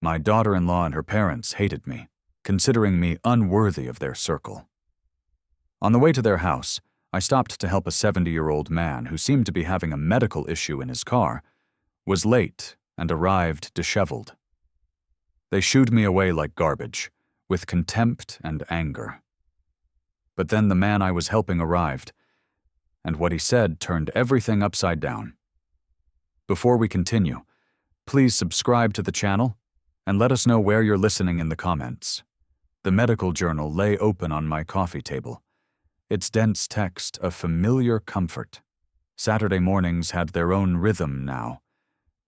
My daughter-in-law and her parents hated me, considering me unworthy of their circle. On the way to their house, I stopped to help a 70-year-old man who seemed to be having a medical issue in his car, was late, and arrived disheveled. They shooed me away like garbage, with contempt and anger. But then the man I was helping arrived, and what he said turned everything upside down. Before we continue, please subscribe to the channel and let us know where you're listening in the comments. The medical journal lay open on my coffee table, its dense text a familiar comfort. Saturday mornings had their own rhythm now,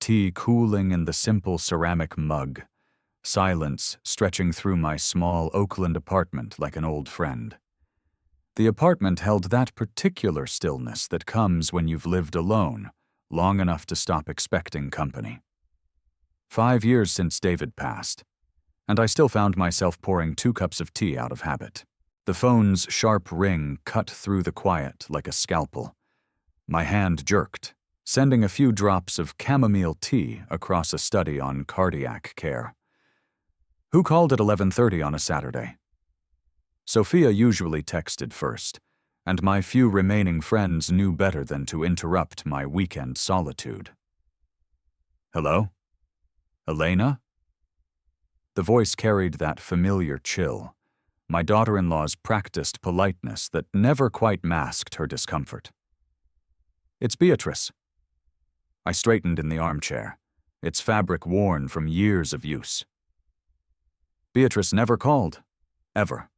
tea cooling in the simple ceramic mug, silence stretching through my small Oakland apartment like an old friend. The apartment held that particular stillness that comes when you've lived alone long enough to stop expecting company. 5 years since David passed, and I still found myself pouring 2 cups of tea out of habit. The phone's sharp ring cut through the quiet like a scalpel. My hand jerked, sending a few drops of chamomile tea across a study on cardiac care. Who called at 11:30 on a Saturday? Sophia usually texted first, and my few remaining friends knew better than to interrupt my weekend solitude. Hello? Elena? The voice carried that familiar chill, my daughter-in-law's practiced politeness that never quite masked her discomfort. It's Beatrice. I straightened in the armchair, its fabric worn from years of use. Beatrice never called, ever.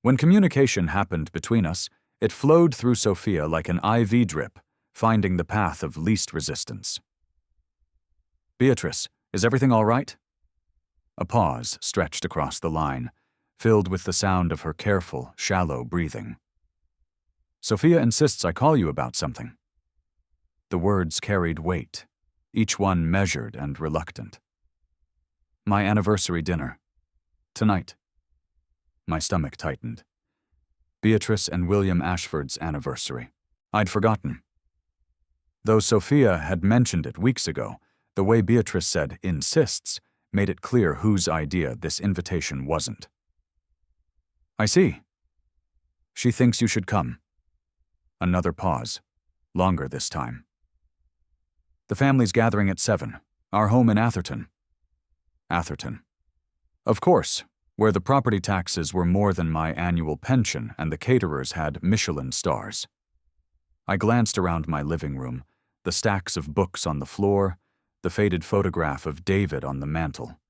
When communication happened between us, it flowed through Sophia like an IV drip, finding the path of least resistance. Beatrice, is everything all right? A pause stretched across the line, filled with the sound of her careful, shallow breathing. Sophia insists I call you about something. The words carried weight, each one measured and reluctant. My anniversary dinner. Tonight. My stomach tightened. Beatrice and William Ashford's anniversary. I'd forgotten. Though Sophia had mentioned it weeks ago, the way Beatrice said insists made it clear whose idea this invitation wasn't. I see. She thinks you should come. Another pause, longer this time. The family's gathering at 7, our home in Atherton. Atherton. Of course, where the property taxes were more than my annual pension and the caterers had Michelin stars. I glanced around my living room, the stacks of books on the floor, the faded photograph of David on the mantel,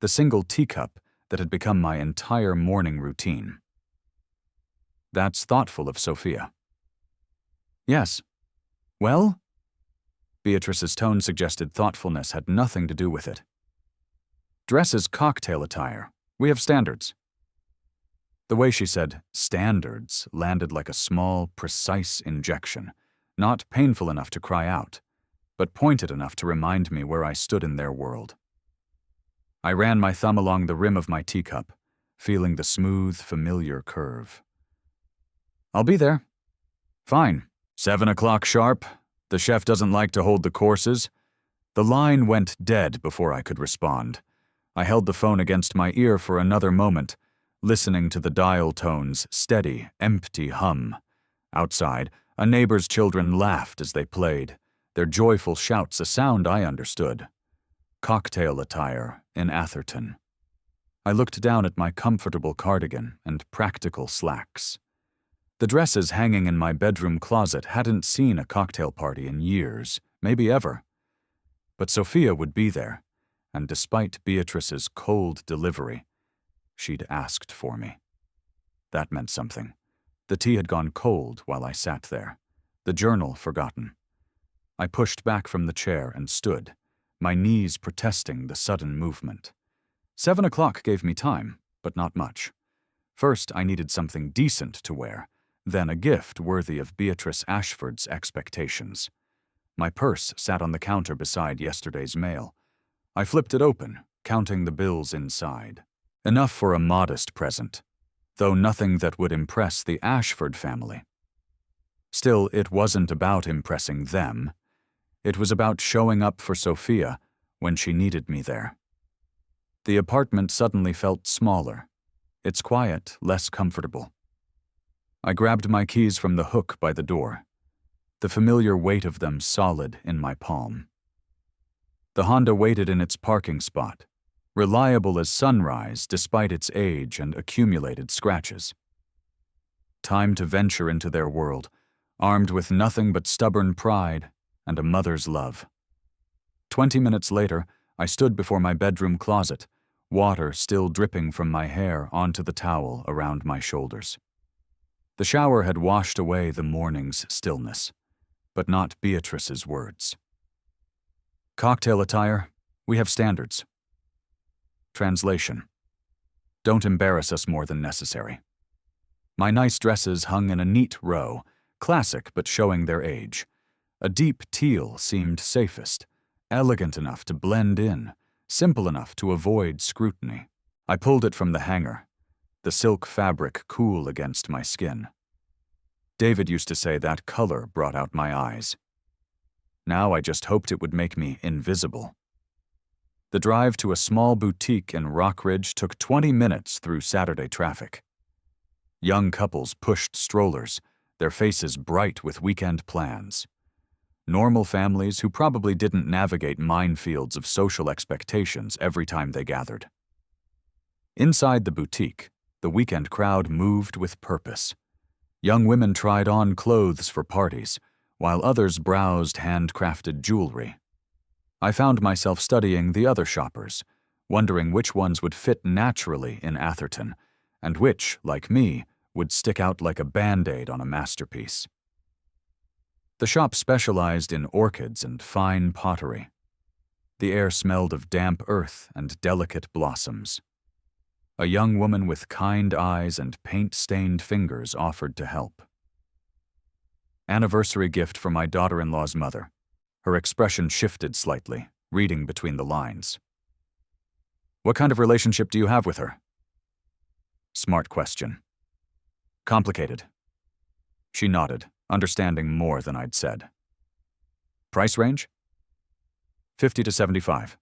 the single teacup that had become my entire morning routine. That's thoughtful of Sophia. Yes. Well? Beatrice's tone suggested thoughtfulness had nothing to do with it. Dress is cocktail attire. We have standards. The way she said standards landed like a small, precise injection, not painful enough to cry out, but pointed enough to remind me where I stood in their world. I ran my thumb along the rim of my teacup, feeling the smooth, familiar curve. I'll be there. Fine. 7 o'clock sharp. The chef doesn't like to hold the courses. The line went dead before I could respond. I held the phone against my ear for another moment, listening to the dial tone's steady, empty hum. Outside, a neighbor's children laughed as they played, their joyful shouts a sound I understood. Cocktail attire in Atherton. I looked down at my comfortable cardigan and practical slacks. The dresses hanging in my bedroom closet hadn't seen a cocktail party in years, maybe ever. But Sophia would be there, and despite Beatrice's cold delivery, she'd asked for me. That meant something. The tea had gone cold while I sat there, the journal forgotten. I pushed back from the chair and stood, my knees protesting the sudden movement. 7 o'clock gave me time, but not much. First, I needed something decent to wear, then a gift worthy of Beatrice Ashford's expectations. My purse sat on the counter beside yesterday's mail. I flipped it open, counting the bills inside. Enough for a modest present, though nothing that would impress the Ashford family. Still, it wasn't about impressing them. It was about showing up for Sophia when she needed me there. The apartment suddenly felt smaller, its quiet less comfortable. I grabbed my keys from the hook by the door, the familiar weight of them solid in my palm. The Honda waited in its parking spot, reliable as sunrise despite its age and accumulated scratches. Time to venture into their world, armed with nothing but stubborn pride and a mother's love. 20 minutes later, I stood before my bedroom closet, water still dripping from my hair onto the towel around my shoulders. The shower had washed away the morning's stillness, but not Beatrice's words. Cocktail attire, we have standards. Translation: don't embarrass us more than necessary. My nice dresses hung in a neat row, classic but showing their age. A deep teal seemed safest, elegant enough to blend in, simple enough to avoid scrutiny. I pulled it from the hanger, the silk fabric cool against my skin. David used to say that color brought out my eyes. Now I just hoped it would make me invisible. The drive to a small boutique in Rockridge took 20 minutes through Saturday traffic. Young couples pushed strollers, their faces bright with weekend plans. Normal families who probably didn't navigate minefields of social expectations every time they gathered. Inside the boutique, the weekend crowd moved with purpose. Young women tried on clothes for parties, while others browsed handcrafted jewelry. I found myself studying the other shoppers, wondering which ones would fit naturally in Atherton, and which, like me, would stick out like a Band-Aid on a masterpiece. The shop specialized in orchids and fine pottery. The air smelled of damp earth and delicate blossoms. A young woman with kind eyes and paint-stained fingers offered to help. Anniversary gift for my daughter-in-law's mother. Her expression shifted slightly, reading between the lines. What kind of relationship do you have with her? Smart question. Complicated. She nodded, understanding more than I'd said. Price range? 50 to 75.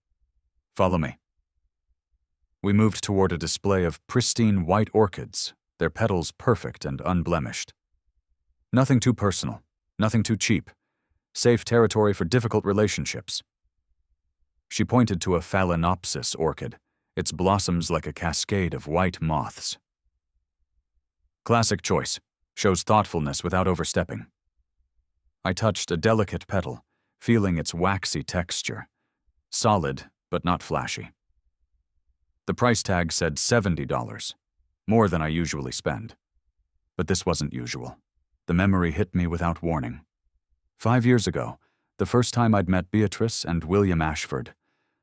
Follow me. We moved toward a display of pristine white orchids, their petals perfect and unblemished. Nothing too personal, nothing too cheap. Safe territory for difficult relationships. She pointed to a phalaenopsis orchid, its blossoms like a cascade of white moths. Classic choice, shows thoughtfulness without overstepping. I touched a delicate petal, feeling its waxy texture. Solid, but not flashy. The price tag said $70, more than I usually spend. But this wasn't usual. The memory hit me without warning. 5 years ago, the first time I'd met Beatrice and William Ashford,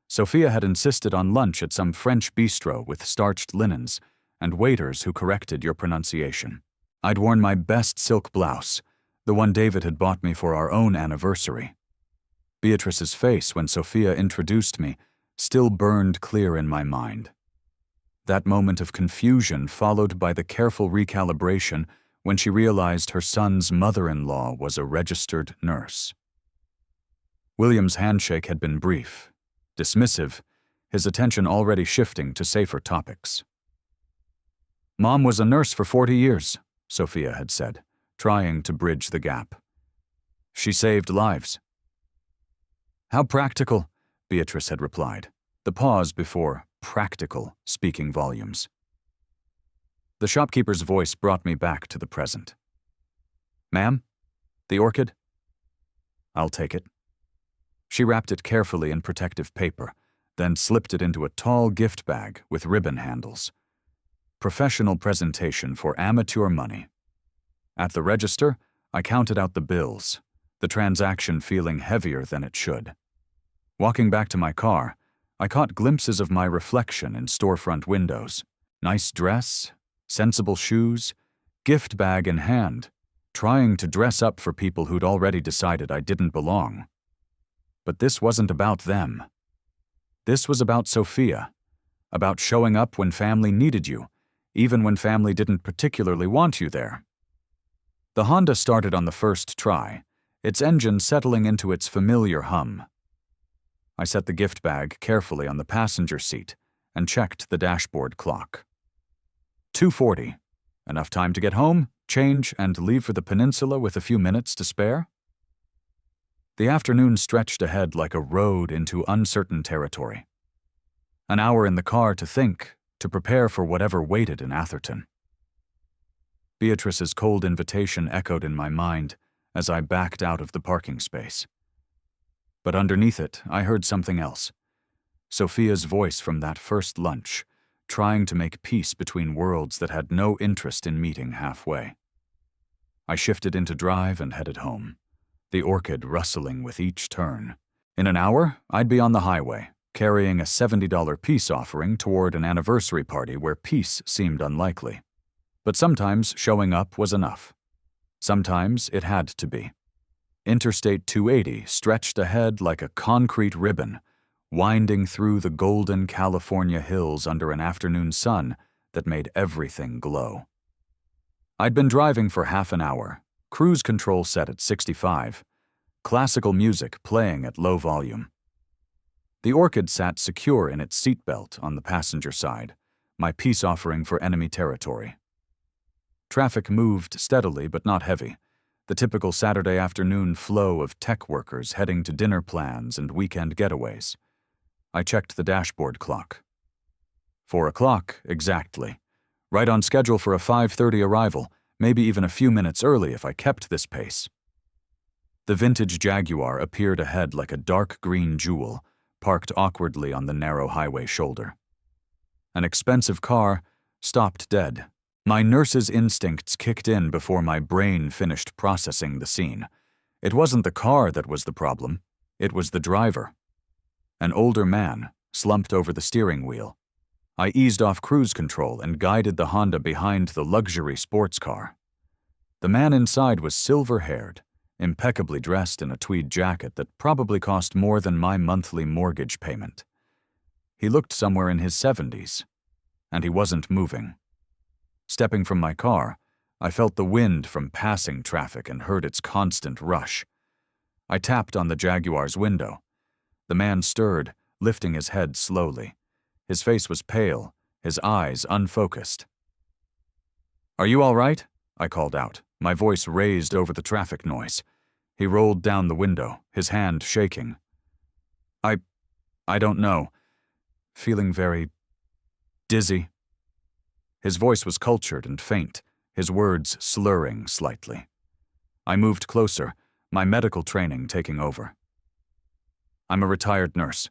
Sophia had insisted on lunch at some French bistro with starched linens and waiters who corrected your pronunciation. I'd worn my best silk blouse, the one David had bought me for our own anniversary. Beatrice's face when Sophia introduced me still burned clear in my mind. That moment of confusion followed by the careful recalibration when she realized her son's mother-in-law was a registered nurse. William's handshake had been brief, dismissive, his attention already shifting to safer topics. Mom was a nurse for 40 years, Sophia had said, trying to bridge the gap. She saved lives. How practical, Beatrice had replied, the pause before practical speaking volumes. The shopkeeper's voice brought me back to the present. Ma'am, the orchid? I'll take it. She wrapped it carefully in protective paper, then slipped it into a tall gift bag with ribbon handles. Professional presentation for amateur money. At the register, I counted out the bills, the transaction feeling heavier than it should. Walking back to my car, I caught glimpses of my reflection in storefront windows. Nice dress, sensible shoes, gift bag in hand, trying to dress up for people who'd already decided I didn't belong. But this wasn't about them. This was about Sophia, about showing up when family needed you, even when family didn't particularly want you there. The Honda started on the first try, its engine settling into its familiar hum. I set the gift bag carefully on the passenger seat and checked the dashboard clock. 2:40. Enough time to get home, change, and leave for the peninsula with a few minutes to spare? The afternoon stretched ahead like a road into uncertain territory. An hour in the car to think, to prepare for whatever waited in Atherton. Beatrice's cold invitation echoed in my mind as I backed out of the parking space. But underneath it, I heard something else. Sophia's voice from that first lunch, trying to make peace between worlds that had no interest in meeting halfway. I shifted into drive and headed home, the orchid rustling with each turn. In an hour, I'd be on the highway, carrying a $70 peace offering toward an anniversary party where peace seemed unlikely. But sometimes showing up was enough. Sometimes it had to be. Interstate 280 stretched ahead like a concrete ribbon, winding through the golden California hills under an afternoon sun that made everything glow. I'd been driving for half an hour, cruise control set at 65, classical music playing at low volume. The Orchid sat secure in its seatbelt on the passenger side, my peace offering for enemy territory. Traffic moved steadily but not heavy, the typical Saturday afternoon flow of tech workers heading to dinner plans and weekend getaways. I checked the dashboard clock. 4 o'clock, exactly. Right on schedule for a 5:30 arrival, maybe even a few minutes early if I kept this pace. The vintage Jaguar appeared ahead like a dark green jewel, parked awkwardly on the narrow highway shoulder. An expensive car stopped dead. My nurse's instincts kicked in before my brain finished processing the scene. It wasn't the car that was the problem. It was the driver. An older man, slumped over the steering wheel. I eased off cruise control and guided the Honda behind the luxury sports car. The man inside was silver-haired, impeccably dressed in a tweed jacket that probably cost more than my monthly mortgage payment. He looked somewhere in his 70s, and he wasn't moving. Stepping from my car, I felt the wind from passing traffic and heard its constant rush. I tapped on the Jaguar's window. The man stirred, lifting his head slowly. His face was pale, his eyes unfocused. "Are you all right?" I called out, my voice raised over the traffic noise. He rolled down the window, his hand shaking. I don't know. Feeling very dizzy." His voice was cultured and faint, his words slurring slightly. I moved closer, my medical training taking over. "I'm a retired nurse.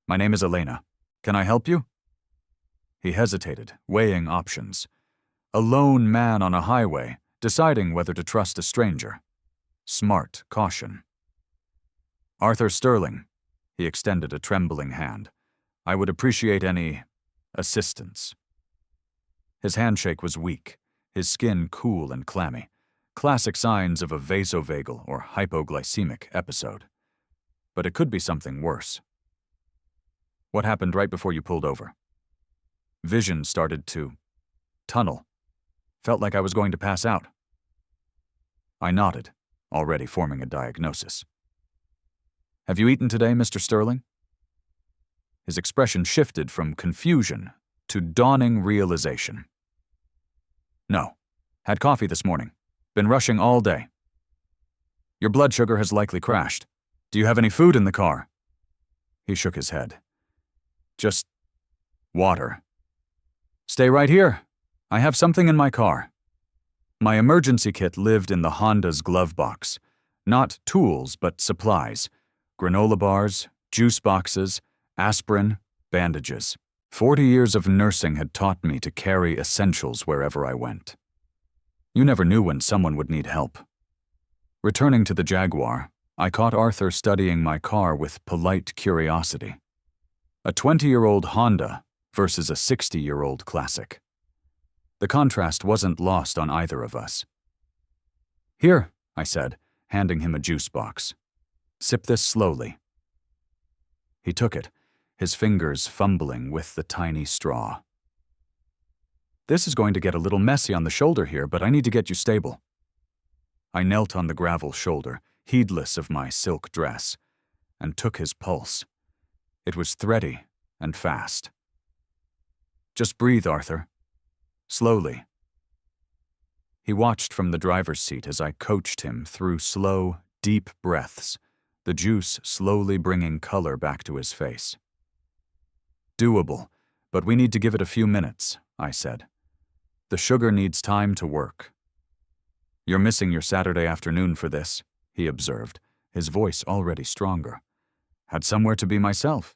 My name is Elena. Can I help you?" He hesitated, weighing options. A lone man on a highway, deciding whether to trust a stranger. Smart caution. "Arthur Sterling." He extended a trembling hand. "I would appreciate any assistance." His handshake was weak, his skin cool and clammy, classic signs of a vasovagal or hypoglycemic episode. But it could be something worse. "What happened right before you pulled over?" Vision started to tunnel. Felt like I was going to pass out. I nodded, already forming a diagnosis. "Have you eaten today, Mr. Sterling?" His expression shifted from confusion to dawning realization. "No. Had coffee this morning. Been rushing all day." "Your blood sugar has likely crashed. Do you have any food in the car?" He shook his head. "Just water." "Stay right here. I have something in my car." My emergency kit lived in the Honda's glove box. Not tools, but supplies. Granola bars, juice boxes, aspirin, bandages. 40 years of nursing had taught me to carry essentials wherever I went. You never knew when someone would need help. Returning to the Jaguar, I caught Arthur studying my car with polite curiosity. A 20-year-old Honda versus a 60-year-old classic. The contrast wasn't lost on either of us. "Here," I said, handing him a juice box. "Sip this slowly." He took it, his fingers fumbling with the tiny straw. "This is going to get a little messy on the shoulder here, but I need to get you stable." I knelt on the gravel shoulder, heedless of my silk dress, and took his pulse. It was thready and fast. "Just breathe, Arthur. Slowly." He watched from the driver's seat as I coached him through slow, deep breaths, the juice slowly bringing color back to his face. "Doable, but we need to give it a few minutes," I said. "The sugar needs time to work." "You're missing your Saturday afternoon for this," he observed, his voice already stronger. "Had somewhere to be myself.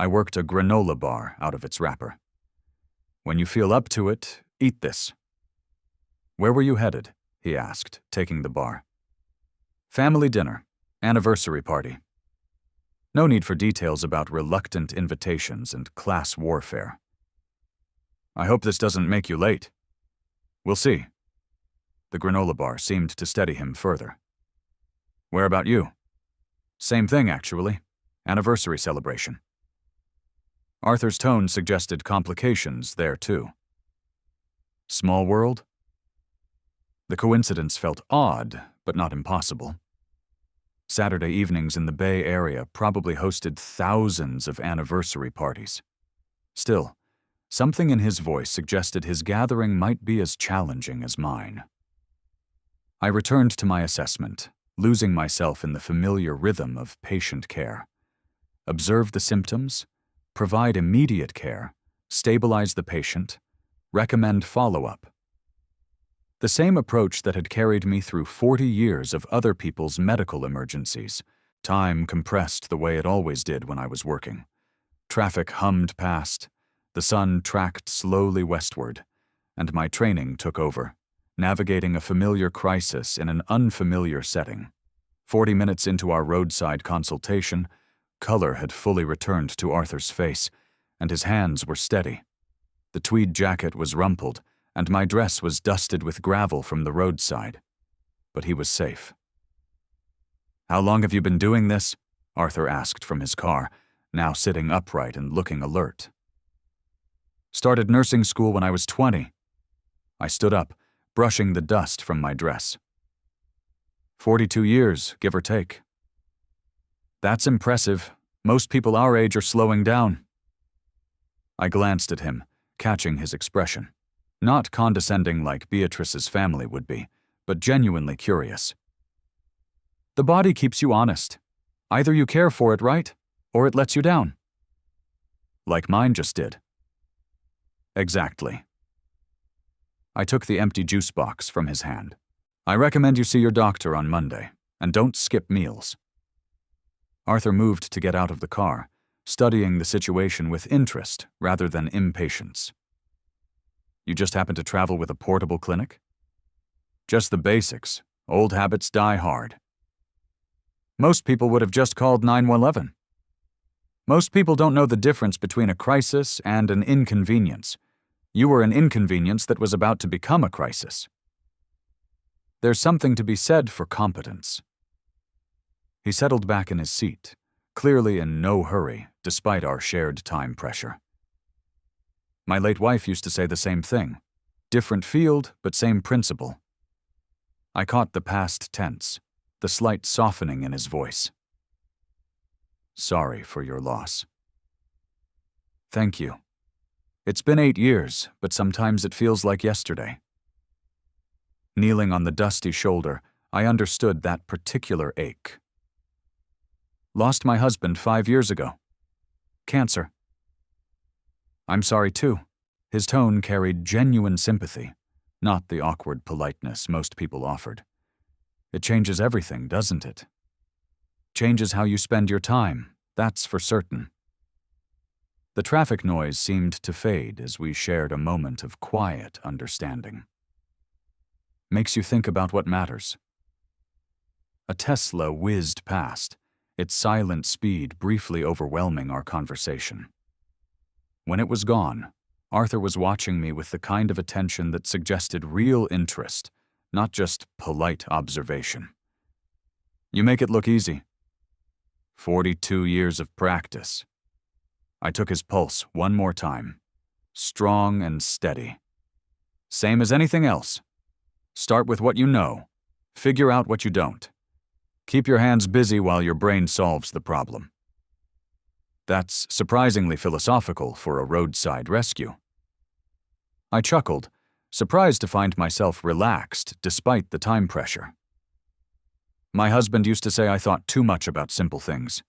I worked a granola bar out of its wrapper. When you feel up to it, eat this." "Where were you headed?" he asked, taking the bar. "Family dinner. Anniversary party." No need for details about reluctant invitations and class warfare. "I hope this doesn't make you late." "We'll see." The granola bar seemed to steady him further. "Where about you?" "Same thing, actually. Anniversary celebration." Arthur's tone suggested complications there, too. Small world? The coincidence felt odd, but not impossible. Saturday evenings in the Bay Area probably hosted thousands of anniversary parties. Still, something in his voice suggested his gathering might be as challenging as mine. I returned to my assessment, losing myself in the familiar rhythm of patient care. Observe the symptoms, provide immediate care, stabilize the patient, recommend follow-up. The same approach that had carried me through 40 years of other people's medical emergencies. Time compressed the way it always did when I was working. Traffic hummed past, the sun tracked slowly westward, and my training took over, navigating a familiar crisis in an unfamiliar setting. 40 minutes into our roadside consultation, color had fully returned to Arthur's face, and his hands were steady. The tweed jacket was rumpled, and my dress was dusted with gravel from the roadside. But he was safe. "How long have you been doing this?" Arthur asked from his car, now sitting upright and looking alert. "Started nursing school when I was 20. I stood up, brushing the dust from my dress. 42 years, give or take. "That's impressive. Most people our age are slowing down." I glanced at him, catching his expression. Not condescending like Beatrice's family would be, but genuinely curious. "The body keeps you honest. Either you care for it, right? Or it lets you down." "Like mine just did." "Exactly." I took the empty juice box from his hand. "I recommend you see your doctor on Monday, and don't skip meals." Arthur moved to get out of the car, studying the situation with interest rather than impatience. "You just happen to travel with a portable clinic?" "Just the basics. Old habits die hard." "Most people would have just called 911. Most people don't know the difference between a crisis and an inconvenience. You were an inconvenience that was about to become a crisis." There's something to be said for competence. He settled back in his seat, clearly in no hurry, despite our shared time pressure. "My late wife used to say the same thing. Different field, but same principle." I caught the past tense, the slight softening in his voice. "Sorry for your loss." "Thank you. It's been 8 years, but sometimes it feels like yesterday." Kneeling on the dusty shoulder, I understood that particular ache. "Lost my husband 5 years ago. Cancer." "I'm sorry too." His tone carried genuine sympathy, not the awkward politeness most people offered. "It changes everything, doesn't it? Changes how you spend your time, that's for certain." The traffic noise seemed to fade as we shared a moment of quiet understanding. Makes you think about what matters. A Tesla whizzed past, its silent speed briefly overwhelming our conversation. When it was gone, Arthur was watching me with the kind of attention that suggested real interest, not just polite observation. "You make it look easy." 42 years of practice. I took his pulse one more time. Strong and steady. "Same as anything else. Start with what you know. Figure out what you don't. Keep your hands busy while your brain solves the problem." That's surprisingly philosophical for a roadside rescue. I chuckled, surprised to find myself relaxed despite the time pressure. My husband used to say I thought too much about simple things.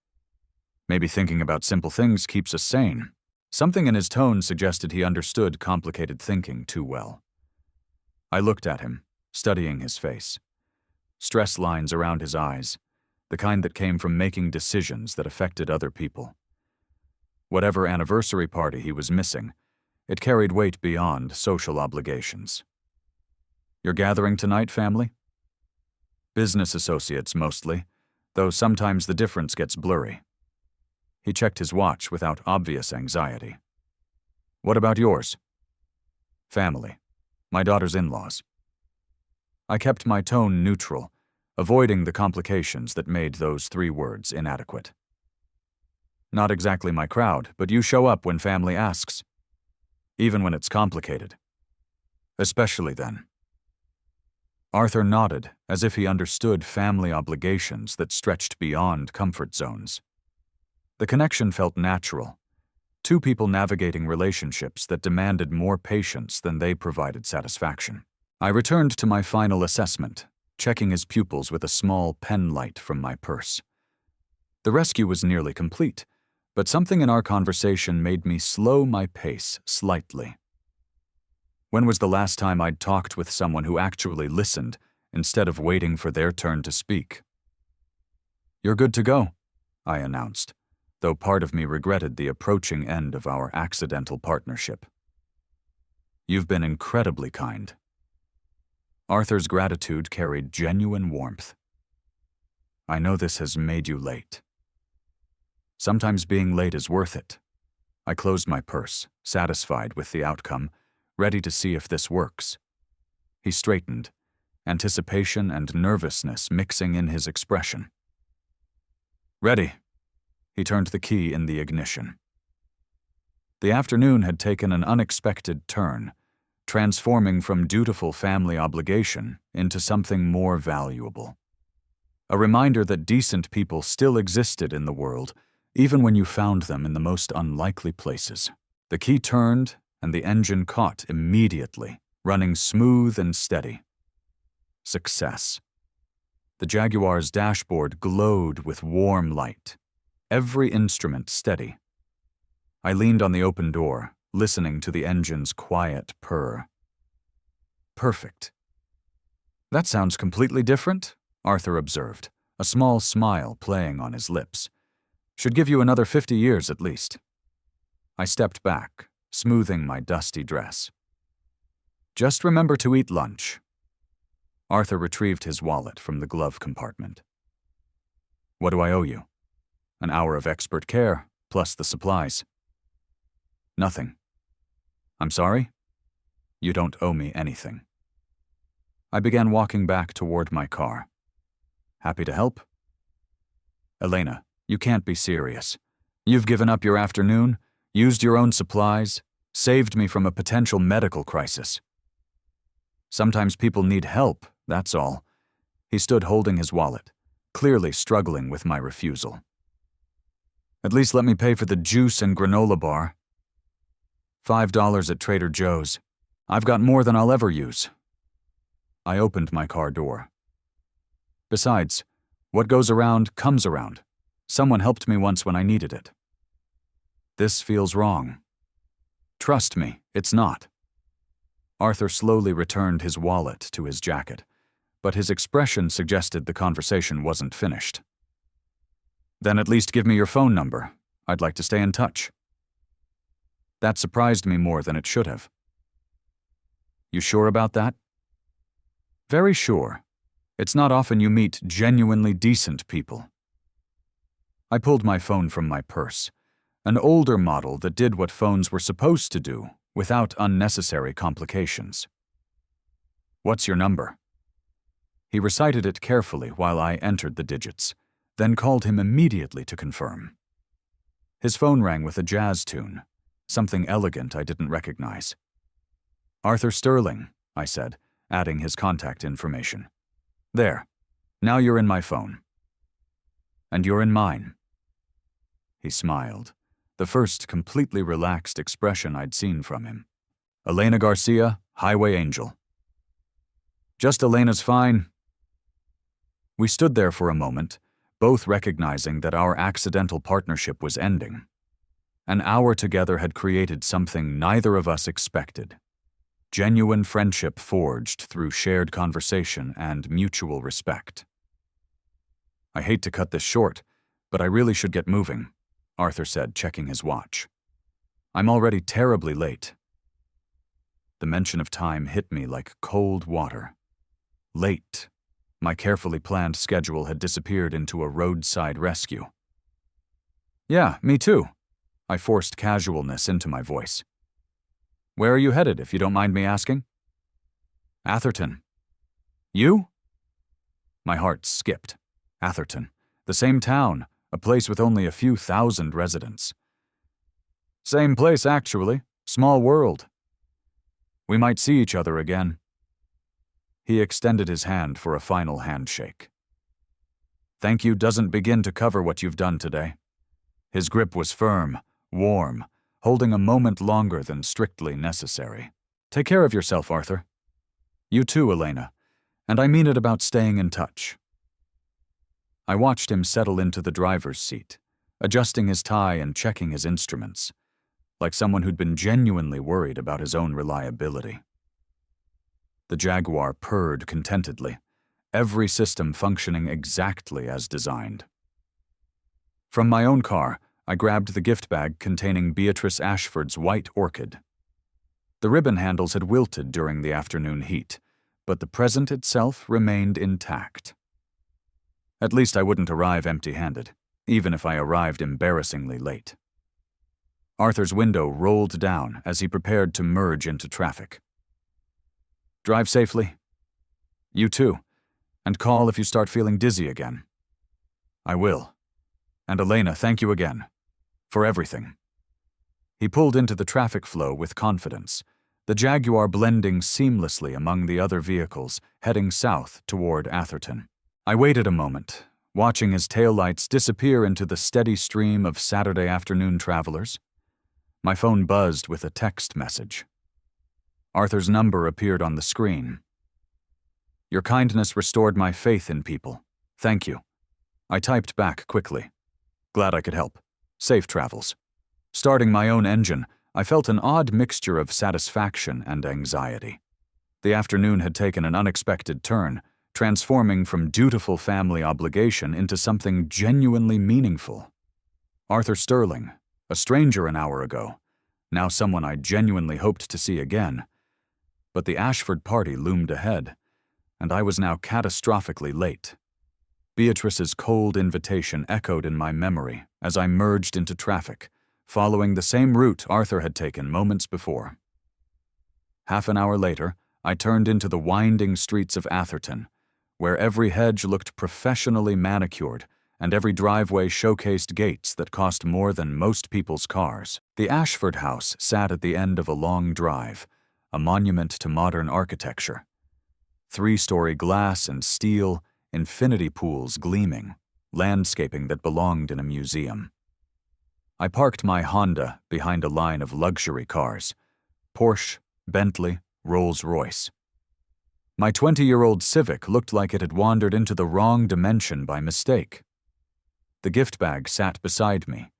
Maybe thinking about simple things keeps us sane. Something in his tone suggested he understood complicated thinking too well. I looked at him, studying his face. Stress lines around his eyes, the kind that came from making decisions that affected other people. Whatever anniversary party he was missing, it carried weight beyond social obligations. You're gathering tonight, family? Business associates mostly, though sometimes the difference gets blurry. He checked his watch without obvious anxiety. What about yours? Family. My daughter's in-laws. I kept my tone neutral, avoiding the complications that made those 3 words inadequate. Not exactly my crowd, but you show up when family asks. Even when it's complicated. Especially then. Arthur nodded, as if he understood family obligations that stretched beyond comfort zones. The connection felt natural. 2 people navigating relationships that demanded more patience than they provided satisfaction. I returned to my final assessment, checking his pupils with a small pen light from my purse. The rescue was nearly complete, but something in our conversation made me slow my pace slightly. When was the last time I'd talked with someone who actually listened instead of waiting for their turn to speak? You're good to go, I announced, though part of me regretted the approaching end of our accidental partnership. You've been incredibly kind. Arthur's gratitude carried genuine warmth. I know this has made you late. Sometimes being late is worth it. I closed my purse, satisfied with the outcome, ready to see if this works. He straightened, anticipation and nervousness mixing in his expression. Ready. He turned the key in the ignition. The afternoon had taken an unexpected turn, transforming from dutiful family obligation into something more valuable. A reminder that decent people still existed in the world, even when you found them in the most unlikely places. The key turned, and the engine caught immediately, running smooth and steady. Success. The Jaguar's dashboard glowed with warm light, every instrument steady. I leaned on the open door, listening to the engine's quiet purr. Perfect. That sounds completely different, Arthur observed, a small smile playing on his lips. Should give you another 50 years at least. I stepped back, smoothing my dusty dress. Just remember to eat lunch. Arthur retrieved his wallet from the glove compartment. What do I owe you? An hour of expert care, plus the supplies. Nothing. I'm sorry? You don't owe me anything. I began walking back toward my car. Happy to help? Elena, you can't be serious. You've given up your afternoon, used your own supplies, saved me from a potential medical crisis. Sometimes people need help, that's all. He stood holding his wallet, clearly struggling with my refusal. At least let me pay for the juice and granola bar. $5 at Trader Joe's. I've got more than I'll ever use. I opened my car door. Besides, what goes around comes around. Someone helped me once when I needed it. This feels wrong. Trust me, it's not. Arthur slowly returned his wallet to his jacket, but his expression suggested the conversation wasn't finished. Then at least give me your phone number. I'd like to stay in touch. That surprised me more than it should have. You sure about that? Very sure. It's not often you meet genuinely decent people. I pulled my phone from my purse, an older model that did what phones were supposed to do without unnecessary complications. What's your number? He recited it carefully while I entered the digits, then called him immediately to confirm. His phone rang with a jazz tune, something elegant I didn't recognize. Arthur Sterling, I said, adding his contact information. There. Now you're in my phone. And you're in mine. He smiled, the first completely relaxed expression I'd seen from him. Elena Garcia, Highway Angel. Just Elena's fine. We stood there for a moment, both recognizing that our accidental partnership was ending. An hour together had created something neither of us expected. Genuine friendship forged through shared conversation and mutual respect. I hate to cut this short, but I really should get moving, Arthur said, checking his watch. I'm already terribly late. The mention of time hit me like cold water. Late. My carefully planned schedule had disappeared into a roadside rescue. Yeah, me too. I forced casualness into my voice. Where are you headed, if you don't mind me asking? Atherton. You? My heart skipped. Atherton. The same town, a place with only a few thousand residents. Same place, actually. Small world. We might see each other again. He extended his hand for a final handshake. Thank you doesn't begin to cover what you've done today. His grip was firm, warm, holding a moment longer than strictly necessary. Take care of yourself, Arthur. You too, Elena. And I mean it about staying in touch. I watched him settle into the driver's seat, adjusting his tie and checking his instruments, like someone who'd been genuinely worried about his own reliability. The Jaguar purred contentedly, every system functioning exactly as designed. From my own car, I grabbed the gift bag containing Beatrice Ashford's white orchid. The ribbon handles had wilted during the afternoon heat, but the present itself remained intact. At least I wouldn't arrive empty-handed, even if I arrived embarrassingly late. Arthur's window rolled down as he prepared to merge into traffic. Drive safely. You too. And call if you start feeling dizzy again. I will. And Elena, thank you again. For everything. He pulled into the traffic flow with confidence, the Jaguar blending seamlessly among the other vehicles, heading south toward Atherton. I waited a moment, watching his taillights disappear into the steady stream of Saturday afternoon travelers. My phone buzzed with a text message. Arthur's number appeared on the screen. Your kindness restored my faith in people. Thank you. I typed back quickly. Glad I could help. Safe travels. Starting my own engine, I felt an odd mixture of satisfaction and anxiety. The afternoon had taken an unexpected turn, transforming from dutiful family obligation into something genuinely meaningful. Arthur Sterling, a stranger an hour ago, now someone I genuinely hoped to see again. But the Ashford party loomed ahead, and I was now catastrophically late. Beatrice's cold invitation echoed in my memory as I merged into traffic, following the same route Arthur had taken moments before. Half an hour later, I turned into the winding streets of Atherton, where every hedge looked professionally manicured and every driveway showcased gates that cost more than most people's cars. The Ashford house sat at the end of a long drive, a monument to modern architecture. 3-story glass and steel, infinity pools gleaming, landscaping that belonged in a museum. I parked my Honda behind a line of luxury cars, Porsche, Bentley, Rolls-Royce. My 20-year-old Civic looked like it had wandered into the wrong dimension by mistake. The gift bag sat beside me,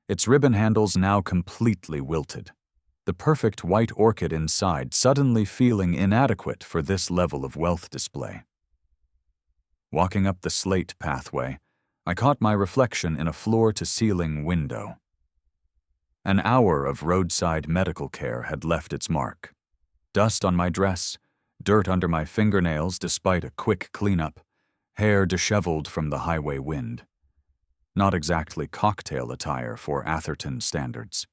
its ribbon handles now completely wilted, the perfect white orchid inside suddenly feeling inadequate for this level of wealth display. Walking up the slate pathway, I caught my reflection in a floor-to-ceiling window. An hour of roadside medical care had left its mark. Dust on my dress, dirt under my fingernails despite a quick cleanup, hair disheveled from the highway wind. Not exactly cocktail attire for Atherton standards.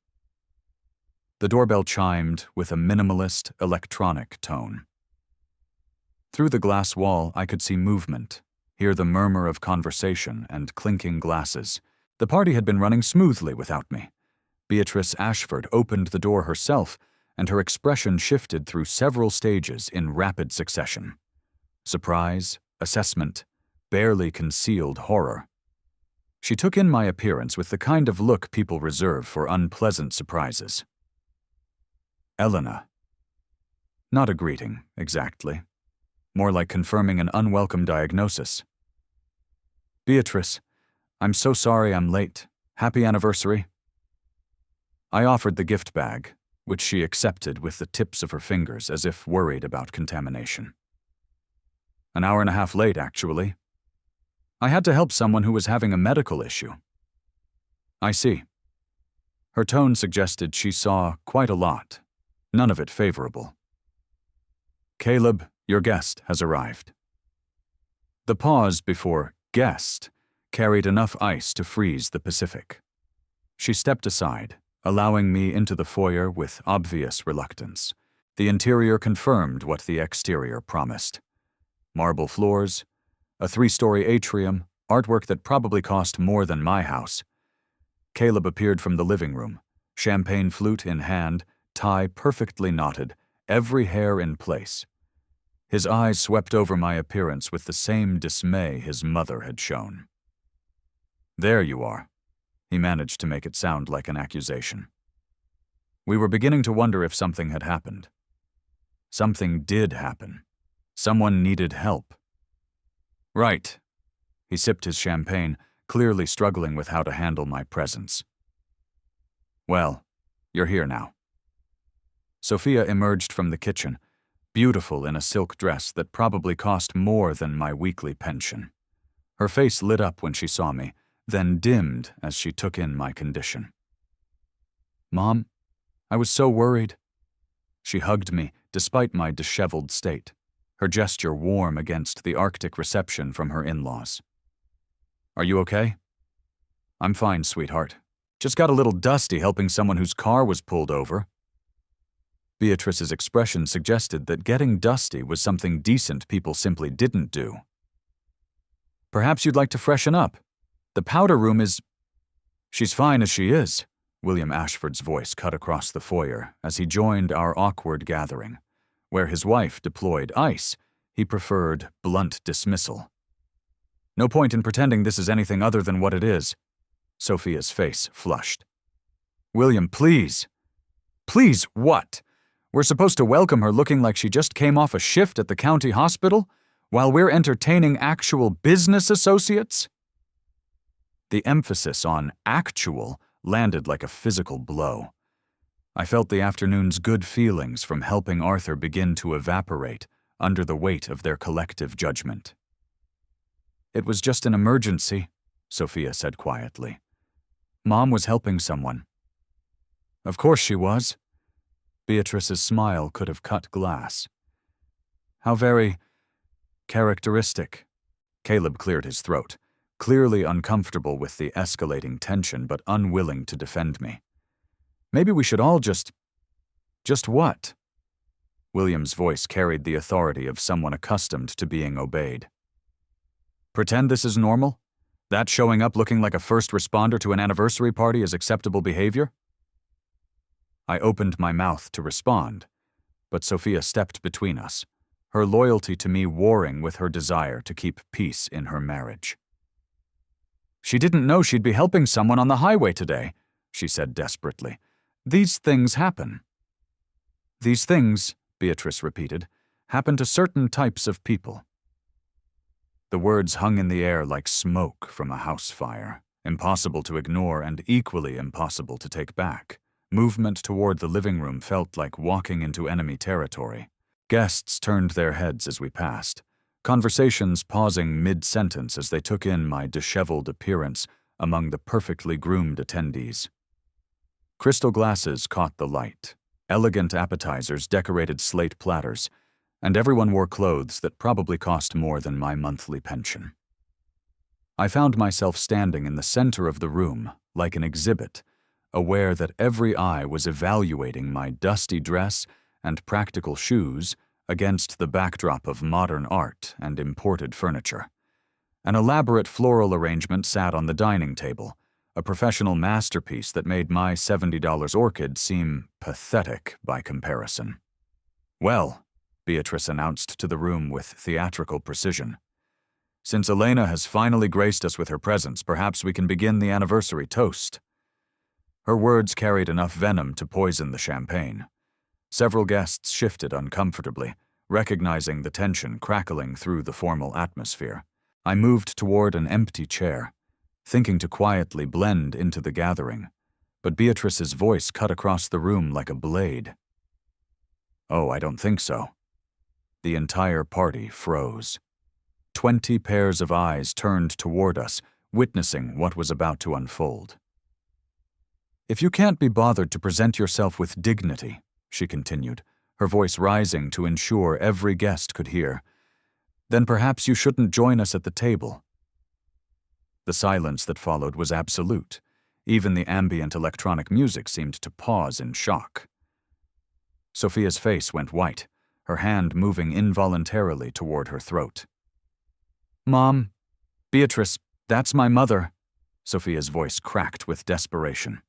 The doorbell chimed with a minimalist, electronic tone. Through the glass wall, I could see movement, hear the murmur of conversation and clinking glasses. The party had been running smoothly without me. Beatrice Ashford opened the door herself, and her expression shifted through several stages in rapid succession. Surprise, assessment, barely concealed horror. She took in my appearance with the kind of look people reserve for unpleasant surprises. Elena. Not a greeting, exactly. More like confirming an unwelcome diagnosis. Beatrice, I'm so sorry I'm late. Happy anniversary. I offered the gift bag, which she accepted with the tips of her fingers as if worried about contamination. An hour and a half late, actually. I had to help someone who was having a medical issue. I see. Her tone suggested she saw quite a lot, none of it favorable. Caleb, your guest has arrived. The pause before guest carried enough ice to freeze the Pacific. She stepped aside, allowing me into the foyer with obvious reluctance. The interior confirmed what the exterior promised. Marble floors, a 3-story atrium, artwork that probably cost more than my house. Caleb appeared from the living room, champagne flute in hand, tie perfectly knotted, every hair in place. His eyes swept over my appearance with the same dismay his mother had shown. There you are. He managed to make it sound like an accusation. We were beginning to wonder if something had happened. Something did happen. Someone needed help. Right. He sipped his champagne, clearly struggling with how to handle my presence. Well, you're here now. Sophia emerged from the kitchen, beautiful in a silk dress that probably cost more than my weekly pension. Her face lit up when she saw me, then dimmed as she took in my condition. Mom, I was so worried. She hugged me despite my disheveled state, her gesture warm against the Arctic reception from her in-laws. Are you okay? I'm fine, sweetheart. Just got a little dusty helping someone whose car was pulled over. Beatrice's expression suggested that getting dusty was something decent people simply didn't do. Perhaps you'd like to freshen up. The powder room is... She's fine as she is, William Ashford's voice cut across the foyer as he joined our awkward gathering. Where his wife deployed ice, he preferred blunt dismissal. No point in pretending this is anything other than what it is. Sophia's face flushed. William, please. Please, what? We're supposed to welcome her looking like she just came off a shift at the county hospital, while we're entertaining actual business associates? The emphasis on actual landed like a physical blow. I felt the afternoon's good feelings from helping Arthur begin to evaporate under the weight of their collective judgment. It was just an emergency, Sophia said quietly. Mom was helping someone. Of course she was. Beatrice's smile could have cut glass. How very characteristic. Caleb cleared his throat, clearly uncomfortable with the escalating tension but unwilling to defend me. Maybe we should all just what? William's voice carried the authority of someone accustomed to being obeyed. Pretend this is normal? That showing up looking like a first responder to an anniversary party is acceptable behavior? I opened my mouth to respond, but Sophia stepped between us, her loyalty to me warring with her desire to keep peace in her marriage. She didn't know she'd be helping someone on the highway today, she said desperately. These things happen. These things, Beatrice repeated, happen to certain types of people. The words hung in the air like smoke from a house fire, impossible to ignore and equally impossible to take back. Movement toward the living room felt like walking into enemy territory. Guests turned their heads as we passed, conversations pausing mid-sentence as they took in my disheveled appearance among the perfectly groomed attendees. Crystal glasses caught the light, elegant appetizers decorated slate platters, and everyone wore clothes that probably cost more than my monthly pension. I found myself standing in the center of the room, like an exhibit, aware that every eye was evaluating my dusty dress and practical shoes against the backdrop of modern art and imported furniture. An elaborate floral arrangement sat on the dining table, a professional masterpiece that made my $70 orchid seem pathetic by comparison. Well, Beatrice announced to the room with theatrical precision, Since Elena has finally graced us with her presence, perhaps we can begin the anniversary toast. Her words carried enough venom to poison the champagne. Several guests shifted uncomfortably, recognizing the tension crackling through the formal atmosphere. I moved toward an empty chair, thinking to quietly blend into the gathering, but Beatrice's voice cut across the room like a blade. "Oh, I don't think so." The entire party froze. 20 pairs of eyes turned toward us, witnessing what was about to unfold. "If you can't be bothered to present yourself with dignity," she continued, her voice rising to ensure every guest could hear, "then perhaps you shouldn't join us at the table." The silence that followed was absolute. Even the ambient electronic music seemed to pause in shock. Sophia's face went white, her hand moving involuntarily toward her throat. "Mom, Beatrice, that's my mother," Sophia's voice cracked with desperation.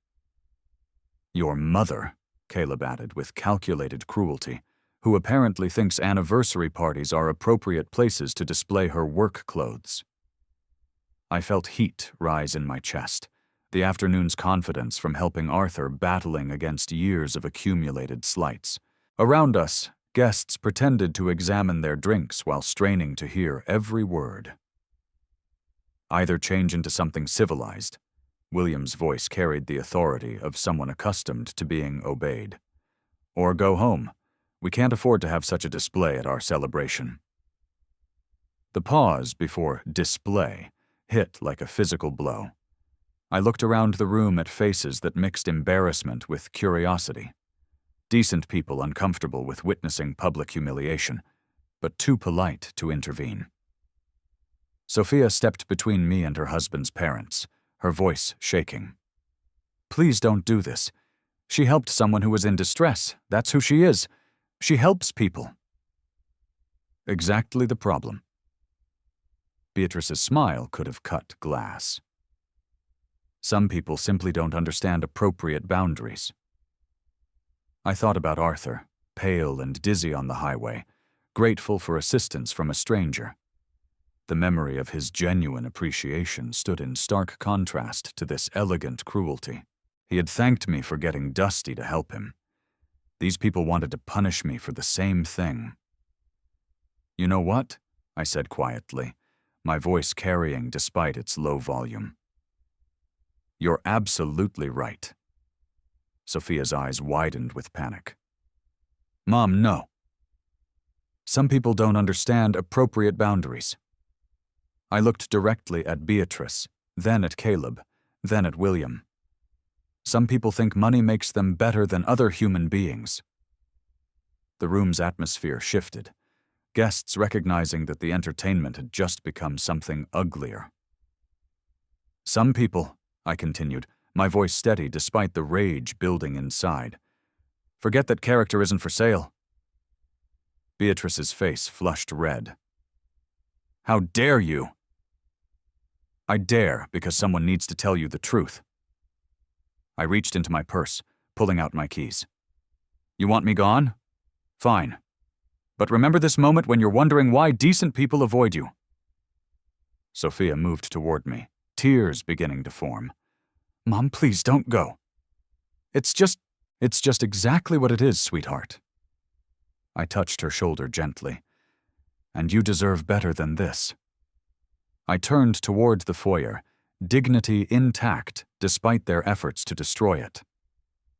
"Your mother," Caleb added with calculated cruelty, who apparently thinks anniversary parties are appropriate places to display her work clothes. I felt heat rise in my chest, the afternoon's confidence from helping Arthur battling against years of accumulated slights. Around us, guests pretended to examine their drinks while straining to hear every word. "Either change into something civilized," William's voice carried the authority of someone accustomed to being obeyed, "or go home. We can't afford to have such a display at our celebration." The pause before display hit like a physical blow. I looked around the room at faces that mixed embarrassment with curiosity. Decent people uncomfortable with witnessing public humiliation, but too polite to intervene. Sophia stepped between me and her husband's parents, her voice shaking. "Please don't do this. She helped someone who was in distress. That's who she is. She helps people." Exactly the problem. Beatrice's smile could have cut glass. Some people simply don't understand appropriate boundaries. I thought about Arthur, pale and dizzy on the highway, grateful for assistance from a stranger. The memory of his genuine appreciation stood in stark contrast to this elegant cruelty. He had thanked me for getting Dusty to help him. These people wanted to punish me for the same thing. "You know what?" I said quietly, my voice carrying despite its low volume. "You're absolutely right." Sophia's eyes widened with panic. "Mom, no. Some people don't understand appropriate boundaries." I looked directly at Beatrice, then at Caleb, then at William. Some people think money makes them better than other human beings. The room's atmosphere shifted, guests recognizing that the entertainment had just become something uglier. "Some people," I continued, my voice steady despite the rage building inside, "forget that character isn't for sale." Beatrice's face flushed red. "How dare you?" "I dare because someone needs to tell you the truth." I reached into my purse, pulling out my keys. "You want me gone? Fine. But remember this moment when you're wondering why decent people avoid you." Sophia moved toward me, tears beginning to form. "Mom, please don't go." It's just exactly what it is, sweetheart." I touched her shoulder gently. "And you deserve better than this." I turned toward the foyer, dignity intact despite their efforts to destroy it.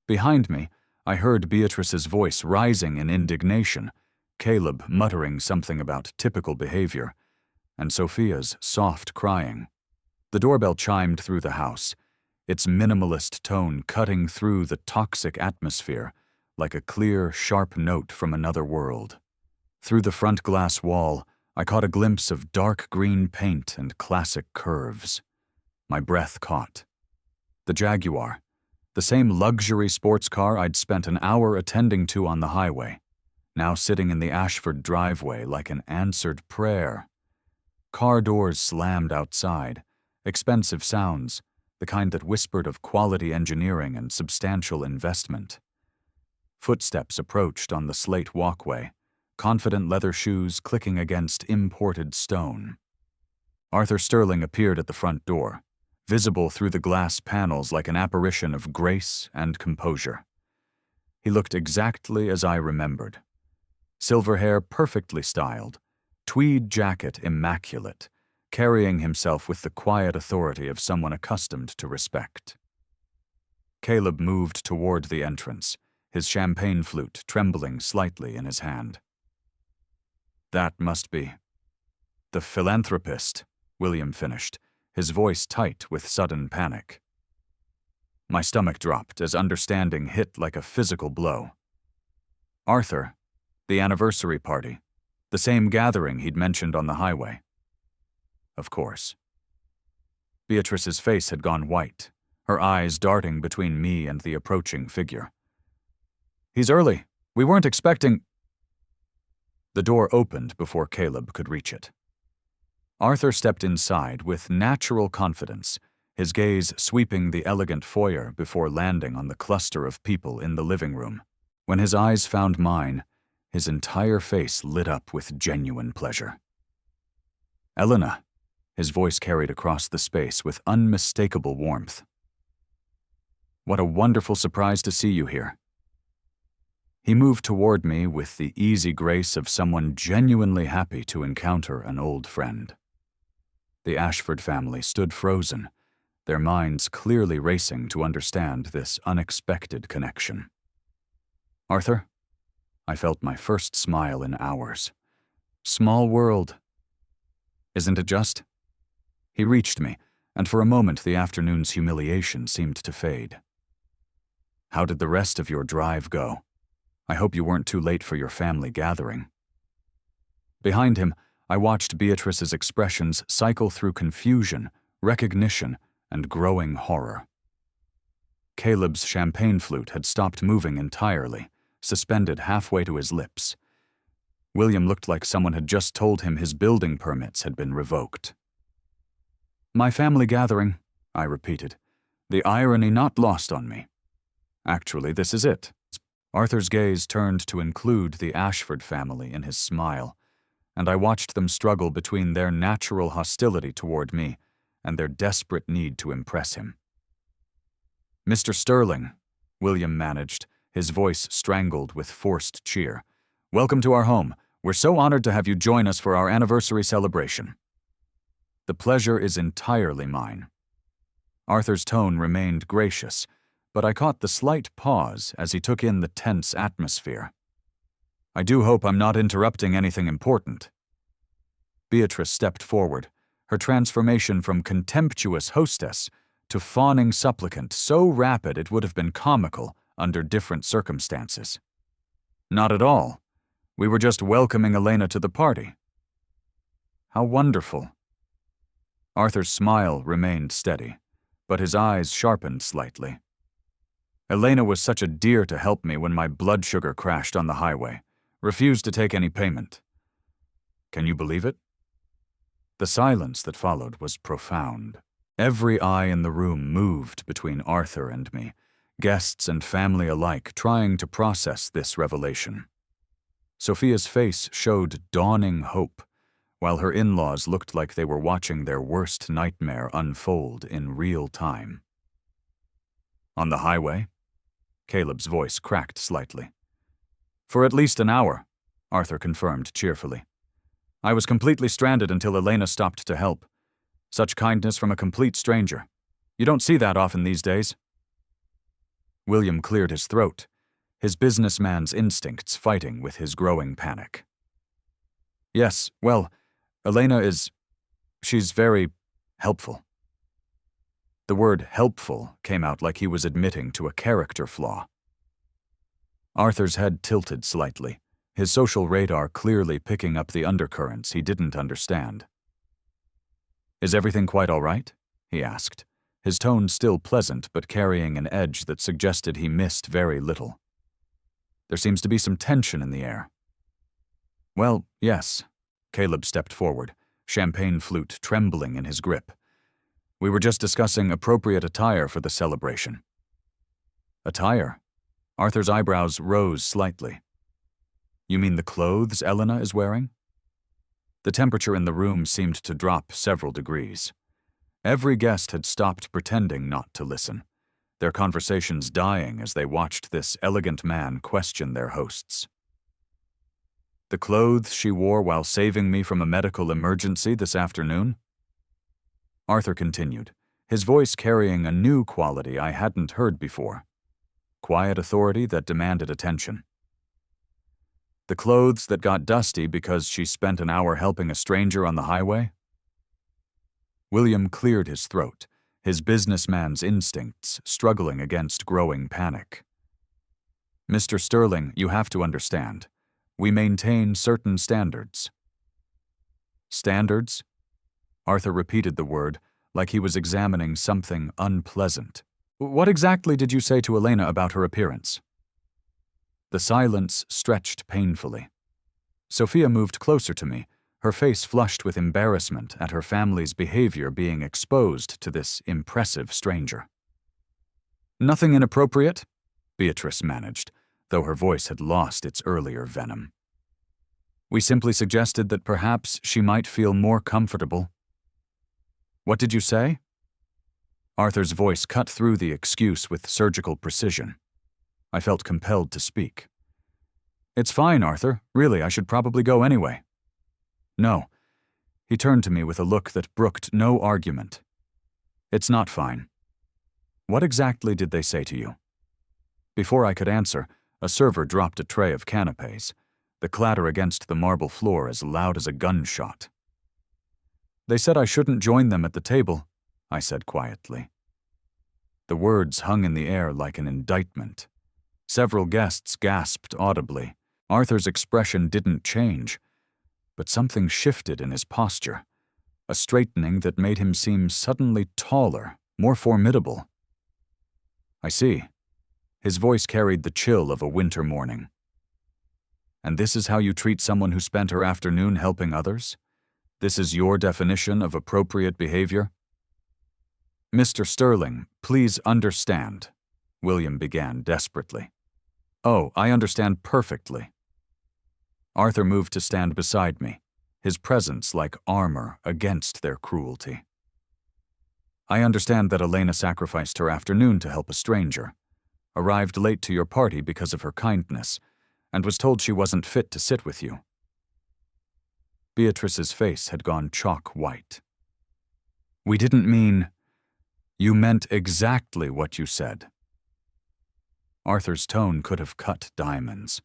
Behind me, I heard Beatrice's voice rising in indignation, Caleb muttering something about typical behavior, and Sophia's soft crying. The doorbell chimed through the house, its minimalist tone cutting through the toxic atmosphere like a clear, sharp note from another world. Through the front glass wall, I caught a glimpse of dark green paint and classic curves. My breath caught. The Jaguar, the same luxury sports car I'd spent an hour attending to on the highway, now sitting in the Ashford driveway like an answered prayer. Car doors slammed outside, expensive sounds, the kind that whispered of quality engineering and substantial investment. Footsteps approached on the slate walkway, confident leather shoes clicking against imported stone. Arthur Sterling appeared at the front door, visible through the glass panels like an apparition of grace and composure. He looked exactly as I remembered. Silver hair perfectly styled, tweed jacket immaculate, carrying himself with the quiet authority of someone accustomed to respect. Caleb moved toward the entrance, his champagne flute trembling slightly in his hand. "That must be the philanthropist," William finished, his voice tight with sudden panic. My stomach dropped as understanding hit like a physical blow. Arthur, the anniversary party, the same gathering he'd mentioned on the highway. Of course. Beatrice's face had gone white, her eyes darting between me and the approaching figure. "He's early. We weren't expecting—" The door opened before Caleb could reach it. Arthur stepped inside with natural confidence, his gaze sweeping the elegant foyer before landing on the cluster of people in the living room. When his eyes found mine, his entire face lit up with genuine pleasure. "Elena," his voice carried across the space with unmistakable warmth. "What a wonderful surprise to see you here." He moved toward me with the easy grace of someone genuinely happy to encounter an old friend. The Ashford family stood frozen, their minds clearly racing to understand this unexpected connection. "Arthur?" I felt my first smile in hours. "Small world. Isn't it just?" He reached me, and for a moment the afternoon's humiliation seemed to fade. "How did the rest of your drive go? I hope you weren't too late for your family gathering." Behind him, I watched Beatrice's expressions cycle through confusion, recognition, and growing horror. Caleb's champagne flute had stopped moving entirely, suspended halfway to his lips. William looked like someone had just told him his building permits had been revoked. "My family gathering," I repeated, the irony not lost on me. "Actually, this is it." Arthur's gaze turned to include the Ashford family in his smile, and I watched them struggle between their natural hostility toward me and their desperate need to impress him. "Mr. Sterling," William managed, his voice strangled with forced cheer, "welcome to our home. We're so honored to have you join us for our anniversary celebration." "The pleasure is entirely mine." Arthur's tone remained gracious, but I caught the slight pause as he took in the tense atmosphere. "I do hope I'm not interrupting anything important." Beatrice stepped forward, her transformation from contemptuous hostess to fawning supplicant so rapid it would have been comical under different circumstances. "Not at all. We were just welcoming Elena to the party." "How wonderful." Arthur's smile remained steady, but his eyes sharpened slightly. "Elena was such a dear to help me when my blood sugar crashed on the highway. Refused to take any payment." "Can you believe it?" The silence that followed was profound. Every eye in the room moved between Arthur and me, guests and family alike trying to process this revelation. Sophia's face showed dawning hope, while her in-laws looked like they were watching their worst nightmare unfold in real time. "On the highway?" Caleb's voice cracked slightly. "For at least an hour," Arthur confirmed cheerfully. "I was completely stranded until Elena stopped to help. Such kindness from a complete stranger. You don't see that often these days." William cleared his throat, his businessman's instincts fighting with his growing panic. "Yes, well, she's very helpful." The word helpful came out like he was admitting to a character flaw. Arthur's head tilted slightly, his social radar clearly picking up the undercurrents he didn't understand. "Is everything quite all right?" he asked, his tone still pleasant but carrying an edge that suggested he missed very little. "There seems to be some tension in the air." "Well, yes." Caleb stepped forward, champagne flute trembling in his grip. "We were just discussing appropriate attire for the celebration." "Attire?" Arthur's eyebrows rose slightly. "You mean the clothes Elena is wearing?" The temperature in the room seemed to drop several degrees. Every guest had stopped pretending not to listen, their conversations dying as they watched this elegant man question their hosts. The clothes she wore while saving me from a medical emergency this afternoon? Arthur continued, his voice carrying a new quality I hadn't heard before. Quiet authority that demanded attention. The clothes that got dusty because she spent an hour helping a stranger on the highway? William cleared his throat, his businessman's instincts struggling against growing panic. Mr. Sterling, you have to understand. We maintain certain standards. Standards? Arthur repeated the word like he was examining something unpleasant. What exactly did you say to Elena about her appearance? The silence stretched painfully. Sophia moved closer to me, her face flushed with embarrassment at her family's behavior being exposed to this impressive stranger. Nothing inappropriate, Beatrice managed, though her voice had lost its earlier venom. We simply suggested that perhaps she might feel more comfortable. What did you say? Arthur's voice cut through the excuse with surgical precision. I felt compelled to speak. It's fine, Arthur. Really, I should probably go anyway. No. He turned to me with a look that brooked no argument. It's not fine. What exactly did they say to you? Before I could answer, a server dropped a tray of canapes, the clatter against the marble floor as loud as a gunshot. They said I shouldn't join them at the table, I said quietly. The words hung in the air like an indictment. Several guests gasped audibly. Arthur's expression didn't change, but something shifted in his posture, a straightening that made him seem suddenly taller, more formidable. I see. His voice carried the chill of a winter morning. And this is how you treat someone who spent her afternoon helping others? This is your definition of appropriate behavior? Mr. Sterling, please understand, William began desperately. Oh, I understand perfectly. Arthur moved to stand beside me, his presence like armor against their cruelty. I understand that Elena sacrificed her afternoon to help a stranger, arrived late to your party because of her kindness, and was told she wasn't fit to sit with you. Beatrice's face had gone chalk white. We didn't mean... You meant exactly what you said. Arthur's tone could have cut diamonds.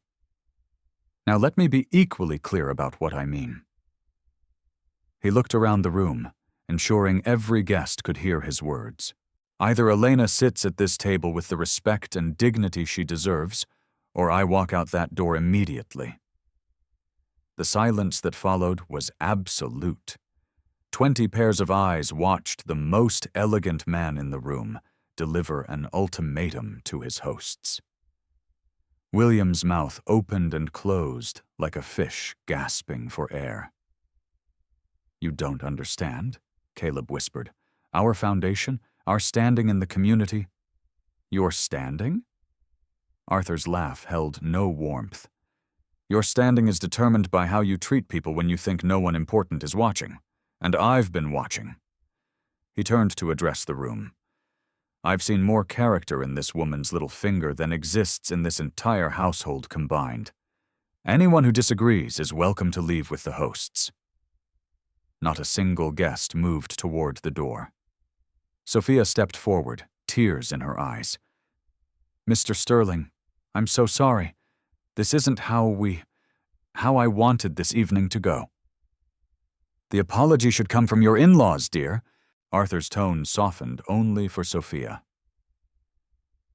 Now let me be equally clear about what I mean. He looked around the room, ensuring every guest could hear his words. Either Elena sits at this table with the respect and dignity she deserves, or I walk out that door immediately. The silence that followed was absolute. 20 pairs of eyes watched the most elegant man in the room deliver an ultimatum to his hosts. William's mouth opened and closed like a fish gasping for air. You don't understand, Caleb whispered. Our foundation, our standing in the community. Your standing? Arthur's laugh held no warmth. Your standing is determined by how you treat people when you think no one important is watching. And I've been watching. He turned to address the room. I've seen more character in this woman's little finger than exists in this entire household combined. Anyone who disagrees is welcome to leave with the hosts. Not a single guest moved toward the door. Sophia stepped forward, tears in her eyes. Mr. Sterling, I'm so sorry. This isn't how I wanted this evening to go. The apology should come from your in-laws, dear. Arthur's tone softened only for Sophia.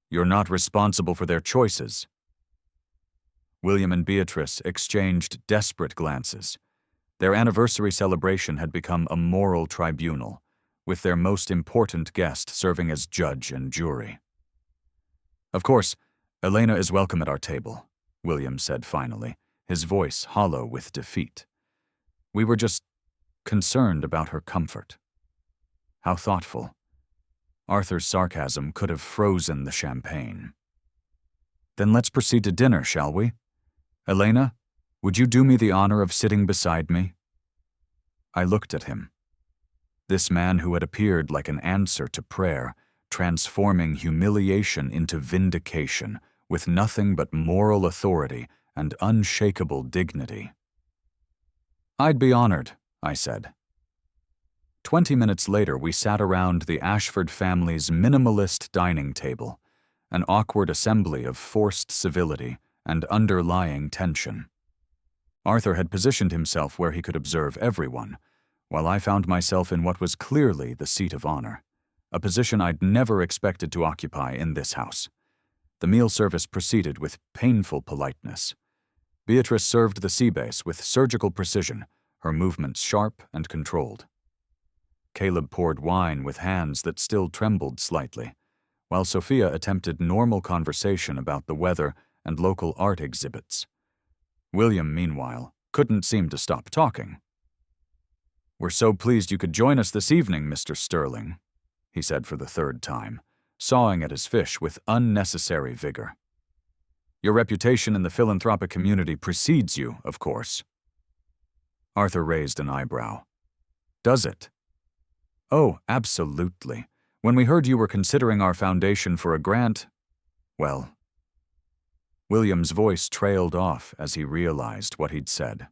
You're not responsible for their choices. William and Beatrice exchanged desperate glances. Their anniversary celebration had become a moral tribunal, with their most important guest serving as judge and jury. Of course, Elena is welcome at our table, William said finally, his voice hollow with defeat. We were just concerned about her comfort. How thoughtful. Arthur's sarcasm could have frozen the champagne. Then let's proceed to dinner, shall we? Elena, would you do me the honor of sitting beside me? I looked at him. This man who had appeared like an answer to prayer, transforming humiliation into vindication, with nothing but moral authority and unshakable dignity. "I'd be honored," I said. 20 minutes later, we sat around the Ashford family's minimalist dining table, an awkward assembly of forced civility and underlying tension. Arthur had positioned himself where he could observe everyone, while I found myself in what was clearly the seat of honor, a position I'd never expected to occupy in this house. The meal service proceeded with painful politeness. Beatrice served the sea base with surgical precision, her movements sharp and controlled. Caleb poured wine with hands that still trembled slightly, while Sophia attempted normal conversation about the weather and local art exhibits. William, meanwhile, couldn't seem to stop talking. "We're so pleased you could join us this evening, Mr. Sterling," he said for the third time, sawing at his fish with unnecessary vigor. "Your reputation in the philanthropic community precedes you, of course." Arthur raised an eyebrow. "Does it?" "Oh, absolutely. When we heard you were considering our foundation for a grant, well..." William's voice trailed off as he realized what he'd said.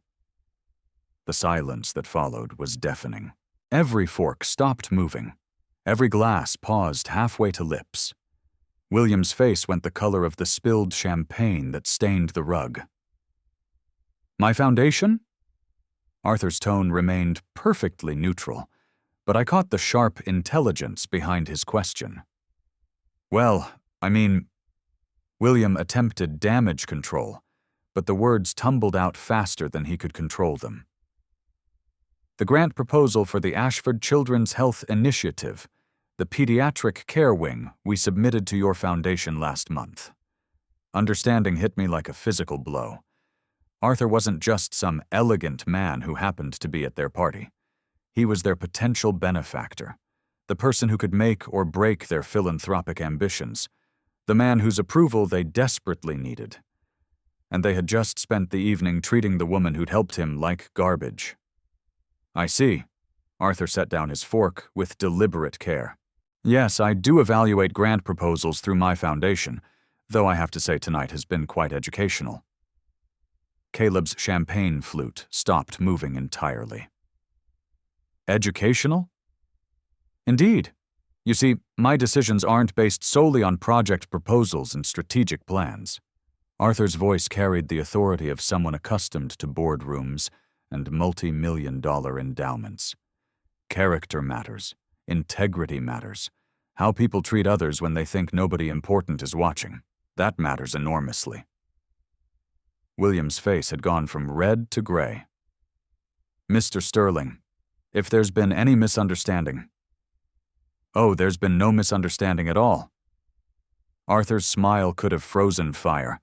The silence that followed was deafening. Every fork stopped moving. Every glass paused halfway to lips. William's face went the color of the spilled champagne that stained the rug. "My foundation?" Arthur's tone remained perfectly neutral, but I caught the sharp intelligence behind his question. "Well, I mean..." William attempted damage control, but the words tumbled out faster than he could control them. "The grant proposal for the Ashford Children's Health Initiative, the pediatric care wing we submitted to your foundation last month." Understanding hit me like a physical blow. Arthur wasn't just some elegant man who happened to be at their party. He was their potential benefactor, the person who could make or break their philanthropic ambitions, the man whose approval they desperately needed. And they had just spent the evening treating the woman who'd helped him like garbage. "I see." Arthur set down his fork with deliberate care. "Yes, I do evaluate grant proposals through my foundation, though I have to say tonight has been quite educational." Caleb's champagne flute stopped moving entirely. "Educational?" "Indeed. You see, my decisions aren't based solely on project proposals and strategic plans." Arthur's voice carried the authority of someone accustomed to boardrooms and multi-million-dollar endowments. Character matters. Integrity matters. How people treat others when they think nobody important is watching. That matters enormously. William's face had gone from red to gray. "Mr. Sterling, if there's been any misunderstanding..." "Oh, there's been no misunderstanding at all." Arthur's smile could have frozen fire.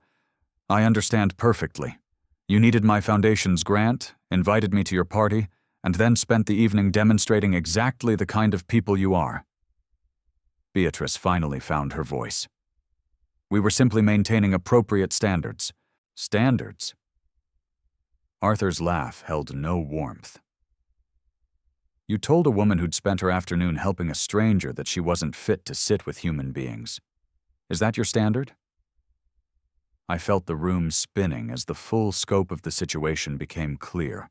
"I understand perfectly. You needed my foundation's grant, invited me to your party, and then spent the evening demonstrating exactly the kind of people you are." Beatrice finally found her voice. "We were simply maintaining appropriate standards." "Standards?" Arthur's laugh held no warmth. "You told a woman who'd spent her afternoon helping a stranger that she wasn't fit to sit with human beings. Is that your standard?" I felt the room spinning as the full scope of the situation became clear.